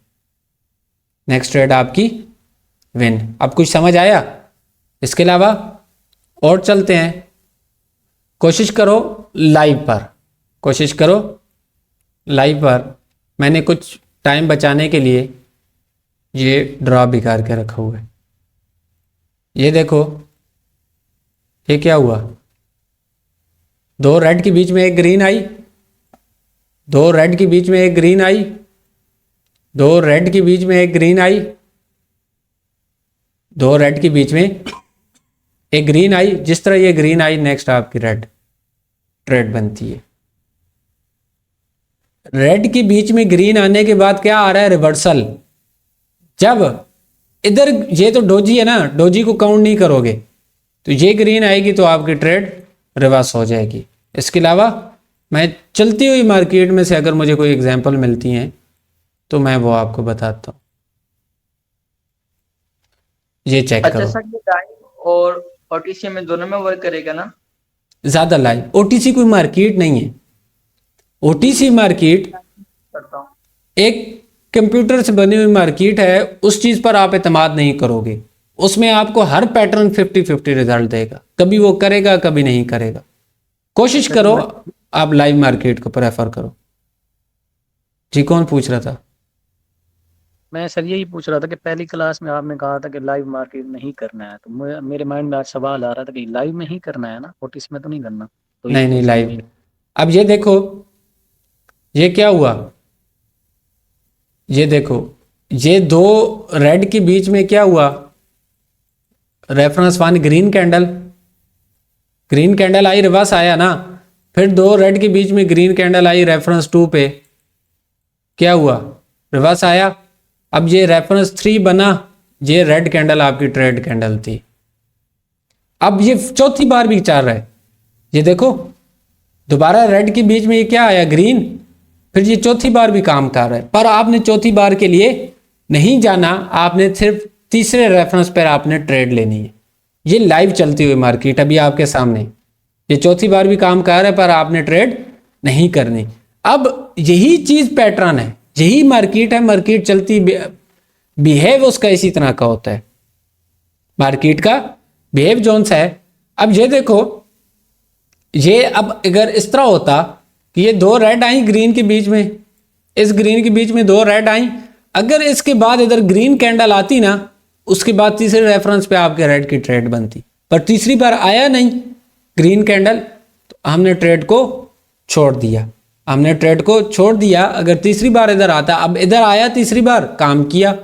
नेक्स्ट ट्रेड आपकी विन। अब कुछ समझ आया? इसके अलावा और चलते हैं, कोशिश करो लाइव पर, कोशिश करो लाइव पर। मैंने कुछ टाइम बचाने के लिए ये ड्रॉ भी करके रखा हुआ है। ये देखो ये क्या हुआ, 2 रेड के बीच में एक ग्रीन आई, 2 रेड के बीच में एक ग्रीन आई, 2 रेड के बीच में एक ग्रीन आई, 2 रेड के बीच में एक ग्रीन आई। जिस तरह ये ग्रीन आई नेक्स्ट आपकी रेड ट्रेड बनती है। रेड के बीच में ग्रीन आने के बाद क्या आ रहा है, रिवर्सल। जब इधर ये तो डोजी है ना, डोजी को काउंट नहीं करोगे, तो ये ग्रीन आएगी तो आपकी ट्रेड रिवर्स हो जाएगी। इसके अलावा मैं चलती हुई मार्केट में से अगर मुझे कोई एग्जांपल मिलती हैं तो मैं वो आपको बताता हूँ। ये चेक अच्छा करो। सर, ये लाइव और ओटीसी में दोनों में वर्क करेगा ना? ज़्यादा लाइव, ओटीसी कोई मार्केट नहीं है। ओटीसी मार्केट करता हूँ। एक कंप्यूटर से बनी हुई मार्केट है, उस चीज़ पर आप एतमाद नहीं करोगे। उसमें आपको हर पैटर्न 50-50 रिजल्ट देगा, कभी वो करेगा कभी नहीं करेगा। कोशिश करो आप लाइव मार्केट को प्रेफर करो। जी कौन पूछ रहा था? मैं सर यही पूछ रहा था कि पहली क्लास में आपने कहा था कि लाइव मार्केट नहीं करना है, तो मेरे माइंड में आज सवाल आ रहा था कि लाइव में ही करना है ना, ओटीसी में तो नहीं करना। तो नहीं नहीं लाइव। अब ये देखो ये क्या हुआ, ये देखो ये 2 रेड के बीच में क्या हुआ, reference 1 green candle, green candle आई रिवर्स आया ना। फिर 2 रेड के बीच में ग्रीन कैंडल आई रेफरेंस 2 पे, क्या हुआ, रिवर्स आया। अब ये रेफरेंस 3 बना, ये रेड कैंडल आपकी ट्रेड कैंडल थी। अब ये चौथी बार भी चल रहा है, ये देखो दोबारा रेड के बीच में ये क्या आया, ग्रीन। फिर ये चौथी बार भी काम कर रहा है, पर आपने चौथी बार के लिए नहीं जाना, आपने सिर्फ तीसरे रेफरेंस पर आपने ट्रेड लेनी है। ये लाइव चलती हुई मार्केट अभी आपके सामने, ये चौथी बार भी काम कर रहा है पर आपने ट्रेड नहीं करनी। अब यही चीज पैटर्न है, यही मार्केट है, मार्केट चलती बिहेव उसका इसी तरह का होता है, मार्केट का बिहेव जोन सा है। अब ये देखो ये, अब अगर इस तरह होता कि ये 2 रेड आई ग्रीन के बीच में, इस ग्रीन के बीच में 2 रेड आई, अगर इसके बाद इधर ग्रीन कैंडल आती ना, उसके बाद तीसरे रेफरेंस पे आपके रेड की ट्रेड बनती, पर तीसरी बार आया नहीं ग्रीन कैंडल, तो हमने ट्रेड को छोड़ दिया, हमने ट्रेड को छोड़ दिया। अगर तीसरी बार इधर आता, अब इधर आया तीसरी बार काम किया,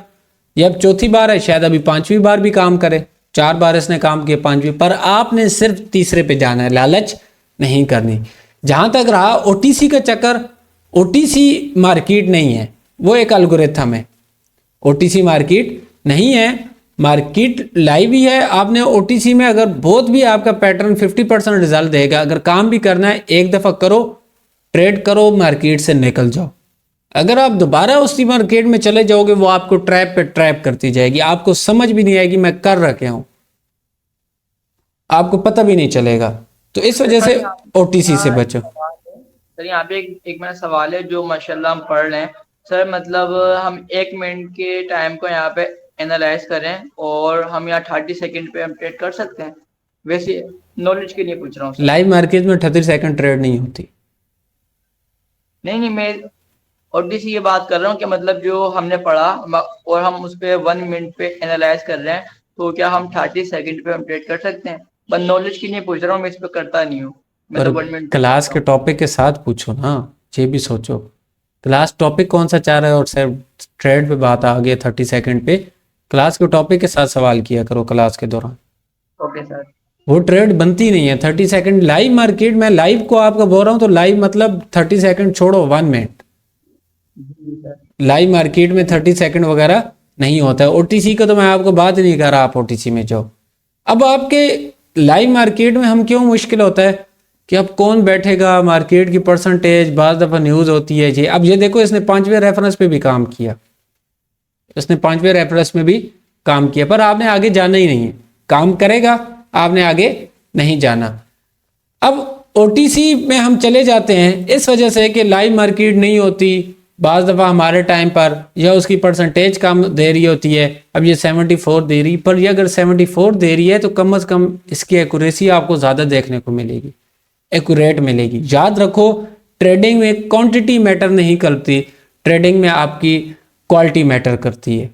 ये अब चौथी बार है, शायद अभी 5वीं बार भी काम करे, 4 बार इसने काम किया, 5वीं, पर आपने सिर्फ तीसरे पे जाना है, लालच नहीं करनी। जहां तक रहा ओटीसी का चक्कर, ओटीसी मार्केट नहीं है, वो एक एल्गोरिथम है, ओटीसी मार्केट नहीं है, मार्केट लाइव ही है। आपने ओटीसी में अगर बहुत भी आपका पैटर्न 50% रिजल्ट देगा, अगर काम भी करना है एक दफा करो, ट्रेड करो, मार्केट से निकल जाओ। अगर आप दोबारा उसी मार्केट में चले जाओगे, वो आपको ट्रैप पे ट्रैप करती जाएगी, आपको समझ भी नहीं आएगी मैं कर रखे हूं, आपको पता भी नहीं चलेगा। तो इस वजह से ओटीसी से बचो। सर यहाँ पे एक मेरा सवाल है जो माशाल्लाह हम पढ़ रहे हैं सर, मतलब हम 1 मिनट के टाइम को यहाँ पे एनालाइज करें और हम यहाँ 30 सेकंड पे हम ट्रेड कर सकते हैं? वैसे नॉलेज के लिए पूछ रहा हूँ सर। लाइव मार्केट में 30 सेकंड ट्रेड नहीं होती। नहीं मैं ओटीसी ये बात कर रहा हूँ कि मतलब जो हमने पढ़ा और हम उस पर 1 मिनट पे एनालाइज कर रहे हैं, तो क्या हम 30 सेकंड पे हम ट्रेड कर सकते हैं? बस नॉलेज के लिए पूछ रहा हूँ, मैं इस पे करता नहीं हूँ, मैं तो 1 मिनट क्लास के टॉपिक के साथ पूछो ना, ये भी सोचो क्लास टॉपिक कौन सा चाह रहा है, और सिर्फ ट्रेड पे बात आ गई 30 सेकंड पे। क्लास के टॉपिक के साथ सवाल किया करो क्लास के दौरान, ओके सर। वो ट्रेड बनती नहीं है 30 सेकंड। लाइव मार्केट में लाइव को आपका बोल रहा हूँ, तो लाइव मतलब 30 सेकंड छोड़ो 1 मिनट, लाइव मार्केट में 30 सेकंड वगैरह नहीं होता है। ओटीसी का तो मैं आपको बात ही नहीं कर रहा, आप ओटीसी में जाओ। अब आपके लाइव मार्केट में हम क्यों मुश्किल होता है कि अब कौन बैठेगा, मार्केट की परसेंटेज बाज़ दफ़ा न्यूज़ होती है जी। अब ये देखो इसने 5वें रेफरेंस पे भी काम किया, इसने 5वें रेफरेंस में भी काम किया, पर आपने आगे जाना ही नहीं है, काम करेगा आपने आगे नहीं जाना। अब ओटीसी में हम चले जाते हैं इस वजह से कि लाइव मार्केट नहीं होती, बाज़ दफ़ा हमारे टाइम पर, या उसकी परसेंटेज कम दे रही होती है। अब ये 74 दे रही, पर ये अगर 74 दे रही है तो कम से कम इसकी एक्यूरेसी आपको ज़्यादा देखने को मिलेगी, एक्यूरेट मिलेगी। याद रखो, ट्रेडिंग में क्वांटिटी मैटर नहीं करती, ट्रेडिंग में आपकी क्वालिटी मैटर करती है।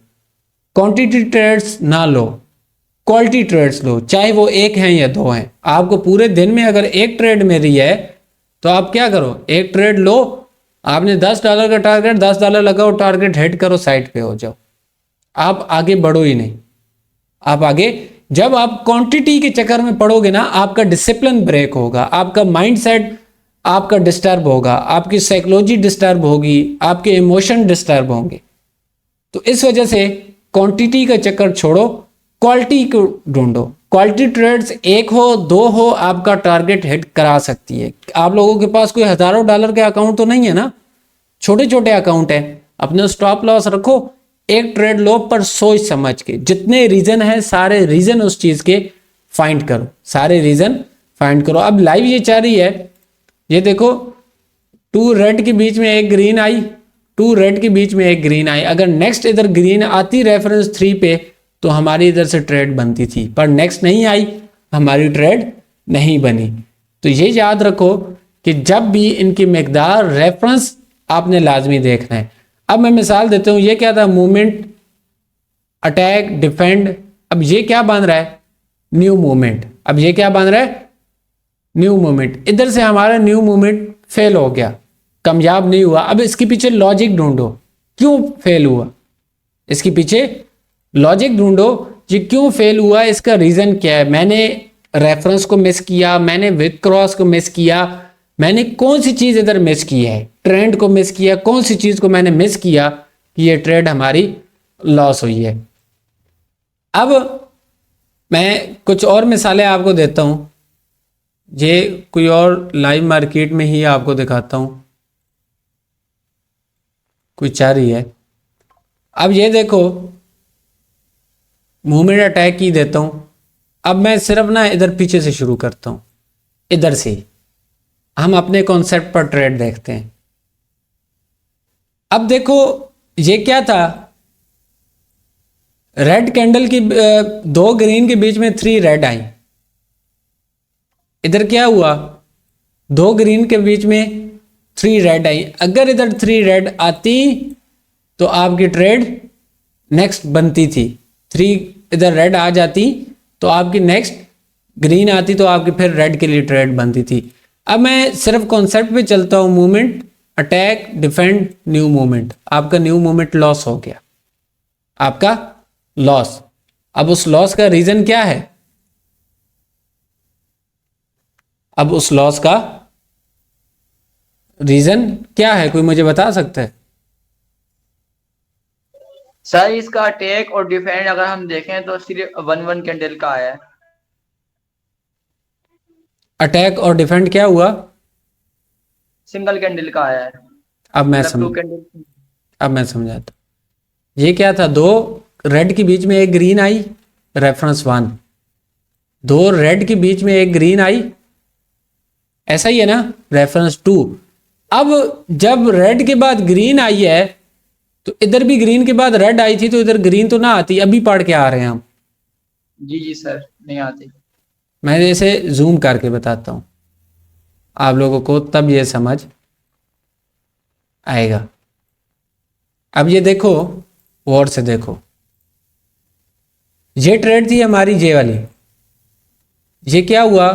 क्वांटिटी ट्रेड्स ना लो, क्वालिटी ट्रेड्स लो, चाहे वो एक हैं या दो हैं। आपको पूरे दिन में अगर एक ट्रेड मेरी है तो आप क्या करो, एक ट्रेड लो, आपने $10 का टारगेट, $10 लगाओ, टारगेट हिट करो, साइड पे हो जाओ, आप आगे बढ़ो ही नहीं। आप आगे, जब आप क्वांटिटी के चक्कर में पड़ोगे ना, आपका डिसिप्लिन ब्रेक होगा, आपका माइंडसेट आपका डिस्टर्ब होगा, आपकी साइकोलॉजी डिस्टर्ब होगी, आपके इमोशन डिस्टर्ब होंगे। तो इस वजह से क्वांटिटी का चक्कर छोड़ो, क्वालिटी को ढूंढो। क्वालिटी ट्रेड्स एक हो दो हो, आपका टारगेट हिट करा सकती है। आप लोगों के पास कोई हज़ारों डॉलर के अकाउंट तो नहीं है ना, छोटे छोटे अकाउंट है, अपने स्टॉप लॉस रखो, एक ट्रेड लो, पर सोच समझ के। जितने रीजन है सारे रीजन उस चीज के फाइंड करो, सारे रीजन फाइंड करो। अब लाइव ये चाह रही है, ये देखो 2 रेड के बीच में एक ग्रीन आई, 2 रेड के बीच में एक ग्रीन आई। अगर नेक्स्ट इधर ग्रीन आती रेफरेंस 3 पे तो हमारी इधर से ट्रेड बनती थी, पर नेक्स्ट नहीं आई, हमारी ट्रेड नहीं बनी। तो ये याद रखो कि जब भी इनकी मकदार रेफरेंस आपने लाजमी देखना है। अब मैं मिसाल देता हूँ, ये क्या था, मूवमेंट, अटैक, डिफेंड। अब ये क्या बन रहा है, न्यू मूवमेंट। अब ये क्या बन रहा है, न्यू मूवमेंट। इधर से हमारा न्यू मूवमेंट फेल हो गया, कामयाब नहीं हुआ। अब इसके पीछे लॉजिक ढूंढो, क्यों फेल हुआ, इसके पीछे लॉजिक ढूंढो, ये क्यों फेल हुआ, इसका रीजन क्या है। मैंने रेफरेंस को मिस किया, मैंने विक क्रॉस को मिस किया, मैंने कौन सी चीज इधर मिस की है, ट्रेंड को मिस किया, कौन सी चीज को मैंने मिस किया कि ये ट्रेड हमारी लॉस हुई है। अब मैं कुछ और मिसालें आपको देता हूं, ये कोई और लाइव मार्केट में ही आपको दिखाता हूं, कोई चाह रही है। अब ये देखो, मूवमेंट अटैक की देता हूं। अब मैं सिर्फ ना इधर पीछे से शुरू करता हूं, इधर से हम अपने कॉन्सेप्ट पर ट्रेड देखते हैं। अब देखो ये क्या था, रेड कैंडल की 2 ग्रीन के बीच में 3 रेड आई। इधर क्या हुआ, 2 ग्रीन के बीच में 3 रेड आई। अगर इधर 3 रेड आती तो आपकी ट्रेड नेक्स्ट बनती थी, 3 इधर रेड आ जाती तो आपकी नेक्स्ट ग्रीन आती तो आपकी फिर रेड के लिए ट्रेड बनती थी। अब मैं सिर्फ कॉन्सेप्ट पे चलता हूं, movement, attack, defend, new movement. आपका न्यू मूवमेंट लॉस हो गया, आपका लॉस। अब उस लॉस का रीजन क्या है, अब उस लॉस का रीजन क्या है, कोई मुझे बता सकता है। सर इसका अटैक और डिफेंड अगर हम देखें तो सिर्फ 1 कैंडल का आया है। अटैक और डिफेंड क्या हुआ, सिंगल कैंडल का आया है। अब मैं मतलब 2 समझ, कैंडल। अब मैं समझाता। ये क्या था, 2 रेड के बीच में एक ग्रीन आई, रेफरेंस 1, 2 रेड के बीच में एक ग्रीन आई, ऐसा ही है ना, रेफरेंस 2। अब जब रेड के बाद ग्रीन आई है तो इधर भी ग्रीन के बाद रेड आई थी, तो इधर ग्रीन तो ना आती। अभी पढ़ के आ रहे हैं हम। जी जी सर, नहीं आती। मैं इसे जूम करके बताता हूं आप लोगों को, तब ये समझ आएगा। अब ये देखो, गौर से देखो, ये ट्रेड थी हमारी जे वाली। ये क्या हुआ,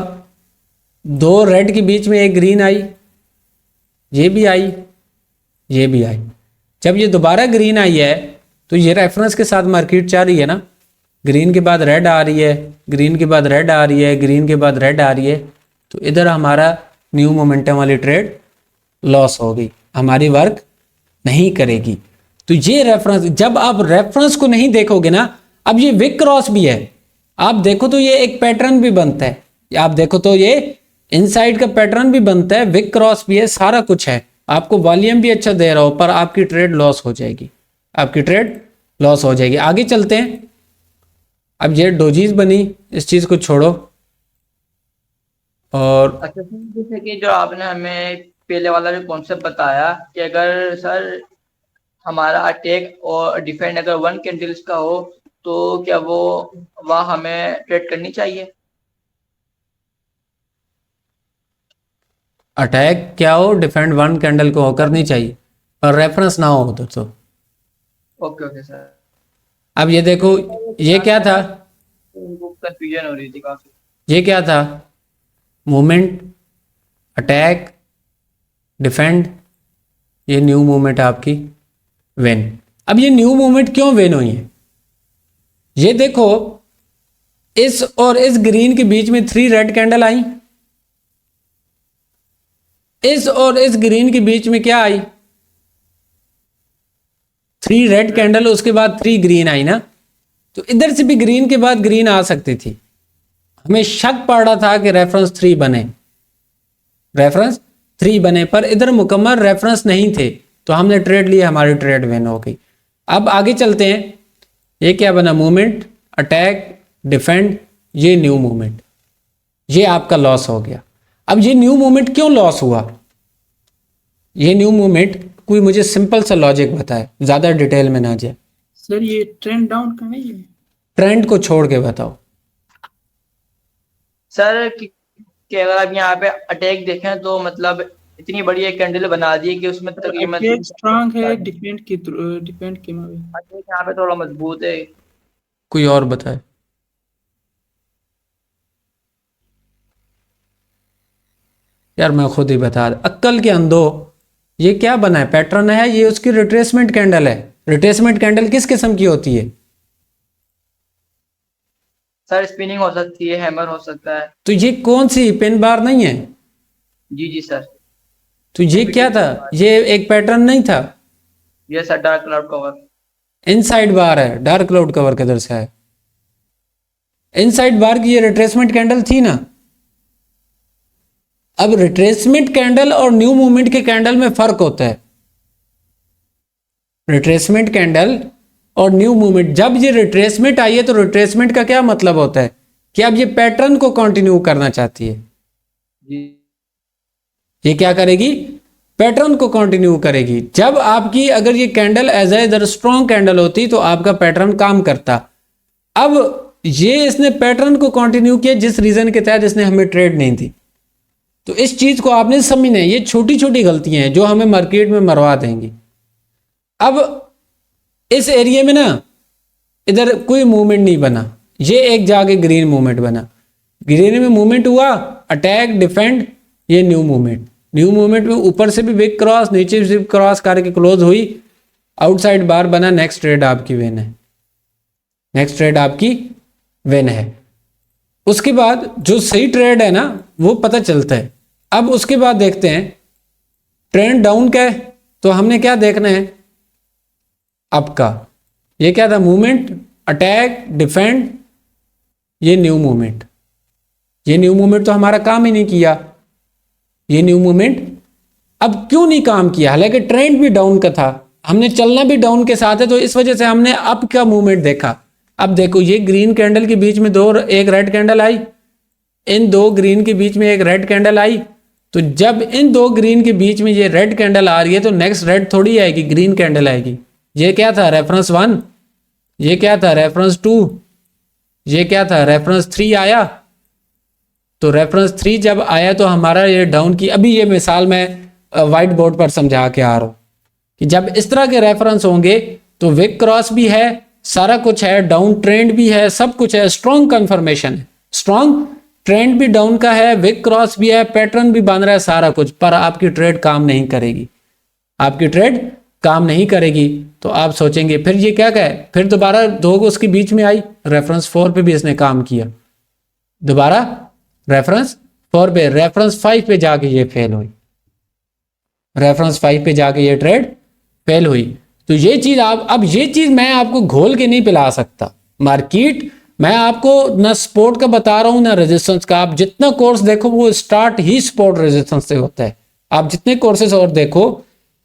2 रेड के बीच में एक ग्रीन आई, ये भी आई, ये भी आई। जब ये दोबारा ग्रीन आई है तो ये रेफरेंस के साथ मार्केट जा रही है ना, ग्रीन के बाद रेड आ रही है, ग्रीन के बाद रेड आ रही है, ग्रीन के बाद रेड आ रही है, तो इधर हमारा न्यू मोमेंटम वाली ट्रेड लॉस हो गई, हमारी वर्क नहीं करेगी। तो ये रेफरेंस, जब आप रेफरेंस को नहीं देखोगे ना, अब ये विक क्रॉस भी है, आप देखो तो ये एक पैटर्न भी बनता है, आप देखो तो ये इनसाइड का पैटर्न भी बनता है, विक क्रॉस भी है, सारा कुछ है, आपको वॉल्यूम भी अच्छा दे रहा हो, पर आपकी ट्रेड लॉस हो जाएगी, आपकी ट्रेड लॉस हो जाएगी। आगे चलते हैं। अब ये डोजीज बनी, इस चीज को छोड़ो, और अच्छा सर, जैसे कि जो आपने हमें पहले वाला जो कॉन्सेप्ट बताया कि अगर सर हमारा अटैक और डिफेंड अगर 1 कैंडल्स का हो तो क्या वो वह हमें ट्रेड करनी चाहिए? अटैक क्या हो, डिफेंड 1 कैंडल को होकर नहीं चाहिए, और रेफरेंस ना हो तो। Okay okay sir. अब ये देखो, ये क्या था, उनको कंफ्यूजन हो रही थी काफी। ये क्या था, मूवमेंट, अटैक, डिफेंड, ये न्यू मूवमेंट आपकी वेन। अब ये न्यू मूवमेंट क्यों वेन हुई है, ये देखो, इस और इस ग्रीन के बीच में 3 रेड कैंडल आई, इस और इस ग्रीन के बीच में क्या आई, 3 रेड कैंडल, उसके बाद 3 ग्रीन आई ना, तो इधर से भी ग्रीन के बाद ग्रीन आ सकती थी। हमें शक पड़ रहा था कि रेफरेंस 3 बने, रेफरेंस 3 बने, पर इधर मुकम्मल रेफरेंस नहीं थे, तो हमने ट्रेड लिया, हमारी ट्रेड विन हो गई। अब आगे चलते हैं, ये क्या बना, मूवमेंट, अटैक, डिफेंड, ये न्यू मूवमेंट, ये आपका लॉस हो गया। अब ये न्यू मूवमेंट क्यों लॉस हुआ, ये न्यू मूवमेंट, कोई मुझे सिंपल सा लॉजिक बताए, ज्यादा डिटेल में ना जाए। सर ये ट्रेंड डाउन का नहीं है? ट्रेंड को छोड़ के बताओ। सर कि अगर आप यहाँ पे अटैक देखें तो मतलब इतनी बड़ी एक कैंडल बना दी कि उसमें तकरीबन अटैक स्ट्रांग है, डिफेंड के में अटैक यहाँ पे थोड़ा मजबूत है। कोई और बताए। यार मैं खुद ही बता दे, अक्कल के अंधो, ये क्या बना है, पैटर्न है, ये उसकी रिट्रेसमेंट कैंडल है। रिट्रेसमेंट कैंडल किस किस्म की होती है, सर स्पिनिंग हो सकती है, हैमर हो सकता है। तो ये कौन सी पिन बार नहीं है, जी जी सर। तो ये क्या था, ये एक पैटर्न नहीं था, ये sir dark cloud cover. Inside bar है, डार्क क्लाउड कवर किधर से है, इनसाइड बार की ये रिट्रेसमेंट कैंडल थी ना। अब रिट्रेसमेंट कैंडल और न्यू मूवमेंट के कैंडल में फर्क होता है, रिट्रेसमेंट कैंडल और न्यू मूवमेंट, जब ये रिट्रेसमेंट आई है तो रिट्रेसमेंट का क्या मतलब होता है कि अब ये पैटर्न को कंटिन्यू करना चाहती है, जी ये क्या करेगी, पैटर्न को कंटिन्यू करेगी। जब आपकी अगर ये कैंडल एज इधर स्ट्रॉन्ग कैंडल होती तो आपका पैटर्न काम करता। अब ये इसने पैटर्न को कंटिन्यू किया जिस रीजन के तहत इसने हमें ट्रेड नहीं दी, तो इस चीज को आपने समझना है, ये छोटी छोटी गलतियां हैं जो हमें मार्केट में मरवा देंगी। अब इस एरिया में ना इधर कोई मूवमेंट नहीं बना, ये एक जाके ग्रीन मूवमेंट बना, ग्रीन में मूवमेंट हुआ, अटैक, डिफेंड, ये न्यू मूवमेंट, न्यू मूवमेंट में ऊपर से भी बिग क्रॉस, नीचे से भी क्रॉस करके क्लोज हुई, आउटसाइड बार बना, नेक्स्ट ट्रेड आपकी विन है, नेक्स्ट ट्रेड आपकी विन है। उसके बाद जो सही ट्रेड है ना वो पता चलता है। अब उसके बाद देखते हैं ट्रेंड डाउन का है, तो हमने क्या देखना है, आपका ये क्या था, मूवमेंट, अटैक, डिफेंड, ये न्यू मूवमेंट, ये न्यू मूवमेंट तो हमारा काम ही नहीं किया, ये न्यू मूवमेंट अब क्यों नहीं काम किया, हालांकि ट्रेंड भी डाउन का था, हमने चलना भी डाउन के साथ है, तो इस वजह से हमने अप का मूवमेंट देखा। अब देखो ये ग्रीन कैंडल के बीच में एक रेड कैंडल आई, इन 2 ग्रीन के बीच में एक रेड कैंडल आई, तो जब इन 2 ग्रीन के बीच में ये रेड कैंडल आ रही है तो नेक्स्ट रेड थोड़ी आएगी, ग्रीन कैंडल आएगी। ये क्या था, रेफरेंस 1, ये क्या था, रेफरेंस 2, ये क्या था, रेफरेंस 3 आया। तो रेफरेंस 3 जब आया तो हमारा ये डाउन की, अभी ये मिसाल मैं व्हाइट बोर्ड पर समझा के आ रहा हूँ कि जब इस तरह के रेफरेंस होंगे तो विक क्रॉस भी है, सारा कुछ है, डाउन ट्रेंड भी है, सब कुछ है, स्ट्रॉन्ग कन्फर्मेशन है, स्ट्रॉन्ग ट्रेंड भी डाउन का है, विक क्रॉस भी है, पैटर्न भी बन रहा है, सारा कुछ, पर आपकी ट्रेड काम नहीं करेगी, आपकी ट्रेड काम नहीं करेगी। तो आप सोचेंगे फिर ये क्या कहे, फिर दोबारा 2 उसके बीच में आई, रेफरेंस 4 पे भी इसने काम किया, दोबारा रेफरेंस 4 पे, रेफरेंस 5 पे जाके ये फेल हुई, रेफरेंस 5 पे जाके ये ट्रेड फेल हुई। तो ये चीज आप, अब ये चीज मैं आपको घोल के नहीं पिला सकता, मार्केट मैं आपको ना सपोर्ट का बता रहा हूं ना रेजिस्टेंस का। आप जितना कोर्स देखो वो स्टार्ट ही सपोर्ट रेजिस्टेंस से होता है, आप जितने कोर्सेज और देखो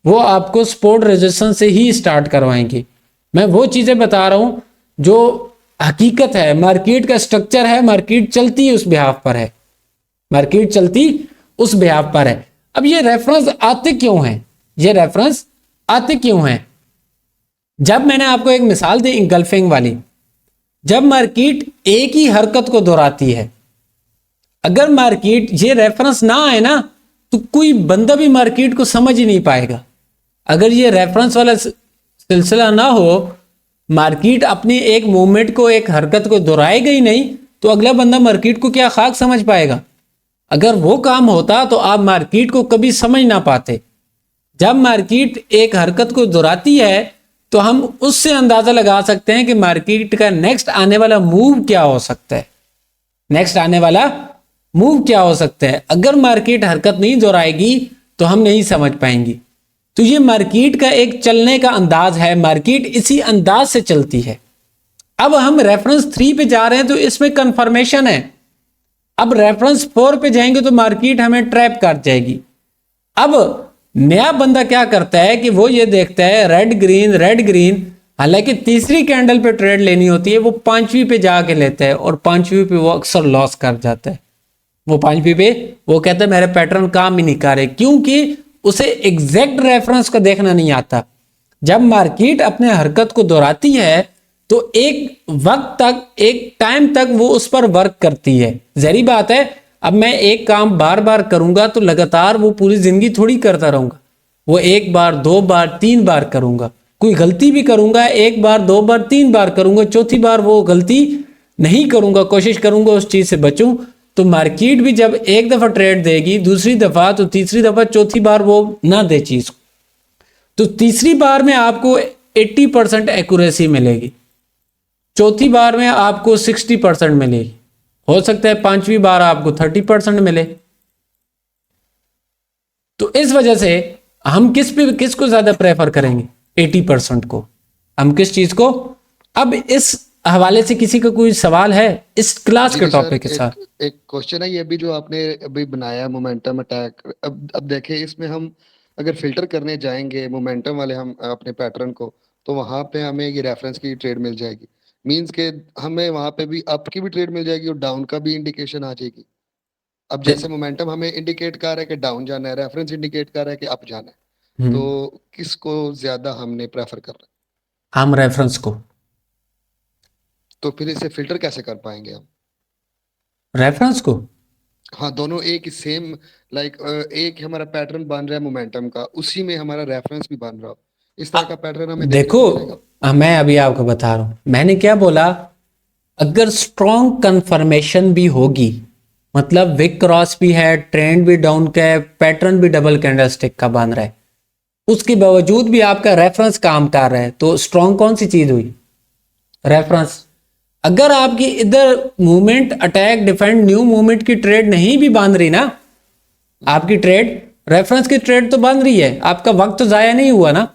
वो आपको सपोर्ट रेजिस्टेंस से ही स्टार्ट करवाएंगे। मैं वो चीजें बता रहा हूं जो हकीकत है, मार्केट का स्ट्रक्चर है, मार्केट चलती है उस बिहाफ पर है। मार्केट चलती उस बेहाव पर है। अब ये रेफरेंस आते क्यों हैं, ये रेफरेंस आते क्यों हैं? जब मैंने आपको एक मिसाल दी इंगल्फिंग वाली, जब मार्केट एक ही हरकत को दोहराती है, अगर मार्केट ये रेफरेंस ना आए ना तो कोई बंदा भी मार्केट को समझ ही नहीं पाएगा। अगर ये रेफरेंस वाला सिलसिला ना हो, मार्केट अपनी एक मूवमेंट को, एक हरकत को दोहराएगा ही नहीं, तो अगला बंदा मार्केट को क्या खाक समझ पाएगा? अगर वो काम होता तो आप मार्केट को कभी समझ ना पाते। जब मार्केट एक हरकत को दोहराती है तो हम उससे अंदाजा लगा सकते हैं कि मार्केट का नेक्स्ट आने वाला मूव क्या हो सकता है, नेक्स्ट आने वाला मूव क्या हो सकता है। अगर मार्केट हरकत नहीं दोहराएगी तो हम नहीं समझ पाएंगे। तो ये मार्केट का एक चलने का अंदाज है, मार्केट इसी अंदाज से चलती है। अब हम रेफरेंस 3 पे जा रहे हैं तो इसमें कंफर्मेशन है। अब रेफरेंस 4 पे जाएंगे तो मार्केट हमें ट्रैप कर जाएगी। अब नया बंदा क्या करता है कि वो ये देखता है रेड ग्रीन, हालांकि तीसरी कैंडल पे ट्रेड लेनी होती है, वो 5वीं पे जाके लेता है और 5वीं पे वो अक्सर लॉस कर जाता है। वो 5वीं पे वो कहता है मेरे पैटर्न काम ही नहीं कर रहे, क्योंकि उसे एग्जैक्ट रेफरेंस का देखना नहीं आता। जब मार्केट अपने हरकत को दोहराती है तो एक वक्त तक, एक टाइम तक वो उस पर वर्क करती है। जहरी बात है, अब मैं एक काम बार बार करूंगा तो लगातार वो पूरी जिंदगी थोड़ी करता रहूंगा। वो 1 बार 2 बार 3 बार करूंगा, कोई गलती भी करूंगा 1 बार 2 बार 3 बार करूंगा, चौथी बार वो गलती नहीं करूंगा, कोशिश करूंगा उस चीज से बचूं। तो मार्केट भी जब एक दफा ट्रेड देगी, दूसरी दफा, तो तीसरी दफा, चौथी बार वो ना दे चीज को, तो तीसरी बार में आपको 80% एक्यूरेसी मिलेगी, चौथी बार में आपको 60% मिलेगी, हो सकता है 5वीं बार आपको 30% मिले। तो इस वजह से हम किसको ज्यादा प्रेफर करेंगे? 80% को। हम किस चीज को? अब इस हवाले से किसी का कोई सवाल है इस क्लास के टॉपिक के साथ? एक क्वेश्चन है, ये भी जो आपने अभी बनाया मोमेंटम अटैक। अब देखें, इसमें हम अगर फिल्टर करने जाएंगे मोमेंटम वाले हम अपने पैटर्न को, तो वहां पे हमें ये रेफरेंस की ट्रेड मिल जाएगी। मींस के हमें वहां पे भी अप की भी ट्रेड मिल जाएगी और डाउन का भी इंडिकेशन आ जाएगी। अब जैसे मोमेंटम हमें इंडिकेट कर रहा है कि डाउन जाना है, रेफरेंस इंडिकेट कर रहा है कि अप जाना है, तो किसको ज्यादा हमने प्रेफर कर रहे हैं? हम रेफरेंस को। तो फिर इसे फिल्टर कैसे कर पाएंगे हम? रेफरेंस को? हाँ, दोनों एक ही सेम, लाइक एक हमारा पैटर्न बन रहा है मोमेंटम का, उसी में हमारा रेफरेंस भी बन रहा हो, इस तरह का पैटर्न हमें देखने देखो, को मिलेगा। मैं अभी आपको बता रहा हूं, मैंने क्या बोला, अगर स्ट्रॉन्ग कंफर्मेशन भी होगी, मतलब विक क्रॉस भी है, ट्रेंड भी डाउन का है, पैटर्न भी डबल कैंडलस्टिक का बन रहा है, उसके बावजूद भी आपका रेफरेंस काम कर रहा है, तो स्ट्रॉन्ग कौन सी चीज हुई? रेफरेंस। अगर आपकी इधर movement attack defend new movement की ट्रेड नहीं भी बांध रही ना, आपकी ट्रेड रेफरेंस की ट्रेड तो बांध रही है, आपका वक्त तो जाया नहीं हुआ ना।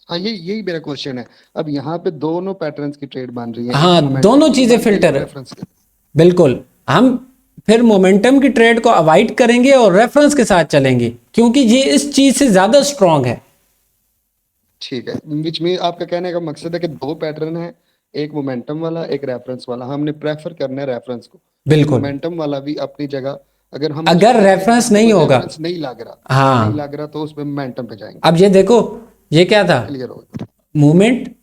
हाँ, यही मेरा क्वेश्चन है। अब यहाँ पे दोनों पैटर्न्स की ट्रेड बन रही है। हाँ, दोनों चीजें फिल्टर है, बिल्कुल। हम फिर मोमेंटम की ट्रेड को अवॉइड करेंगे और रेफरेंस के साथ चलेंगे, क्योंकि ये इस चीज से ज्यादा स्ट्रांग है। ठीक है, विच में आपका कहने का मकसद है कि 2 पैटर्न है, एक मोमेंटम वाला, एक रेफरेंस वाला। हमने प्रेफर करना है रेफरेंस को। बिल्कुल। मोमेंटम वाला भी अपनी जगह, अगर रेफरेंस नहीं होगा, नहीं लग रहा, हाँ, नहीं लग रहा, तो उसमें मोमेंटम पे जाएंगे। अब ये देखो, ये क्या था? क्लियर होगा। Movement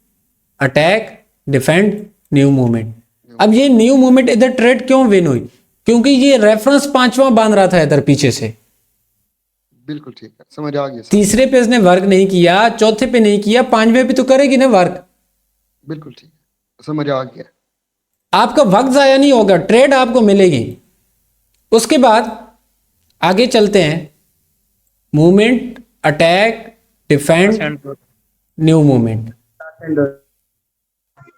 attack defend new movement. अब ये न्यू मूवमेंट इधर ट्रेड क्यों विन हुई? क्योंकि ये रेफरेंस 5वां बांध रहा था इधर पीछे से। बिल्कुल ठीक है, समझ आ गया। तीसरे पे इसने वर्क नहीं किया, चौथे पे नहीं किया, 5वें पे तो करेगी ना वर्क। बिल्कुल ठीक है, समझ आ गया। आपका वक्त जाया नहीं होगा, ट्रेड आपको मिलेगी। उसके बाद आगे चलते हैं, movement attack defend new movement.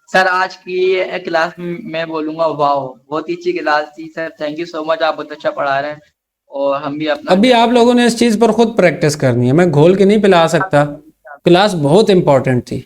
Sir आज की क्लास मैं बोलूंगा वाओ, बहुत ही अच्छी क्लास थी sir, thank you so much, आप बहुत अच्छा पढ़ा रहे हैं और हम भी अपना। अभी आप लोगों ने इस चीज पर खुद प्रैक्टिस करनी है, मैं घोल के नहीं पिला सकता। क्लास बहुत इंपॉर्टेंट थी।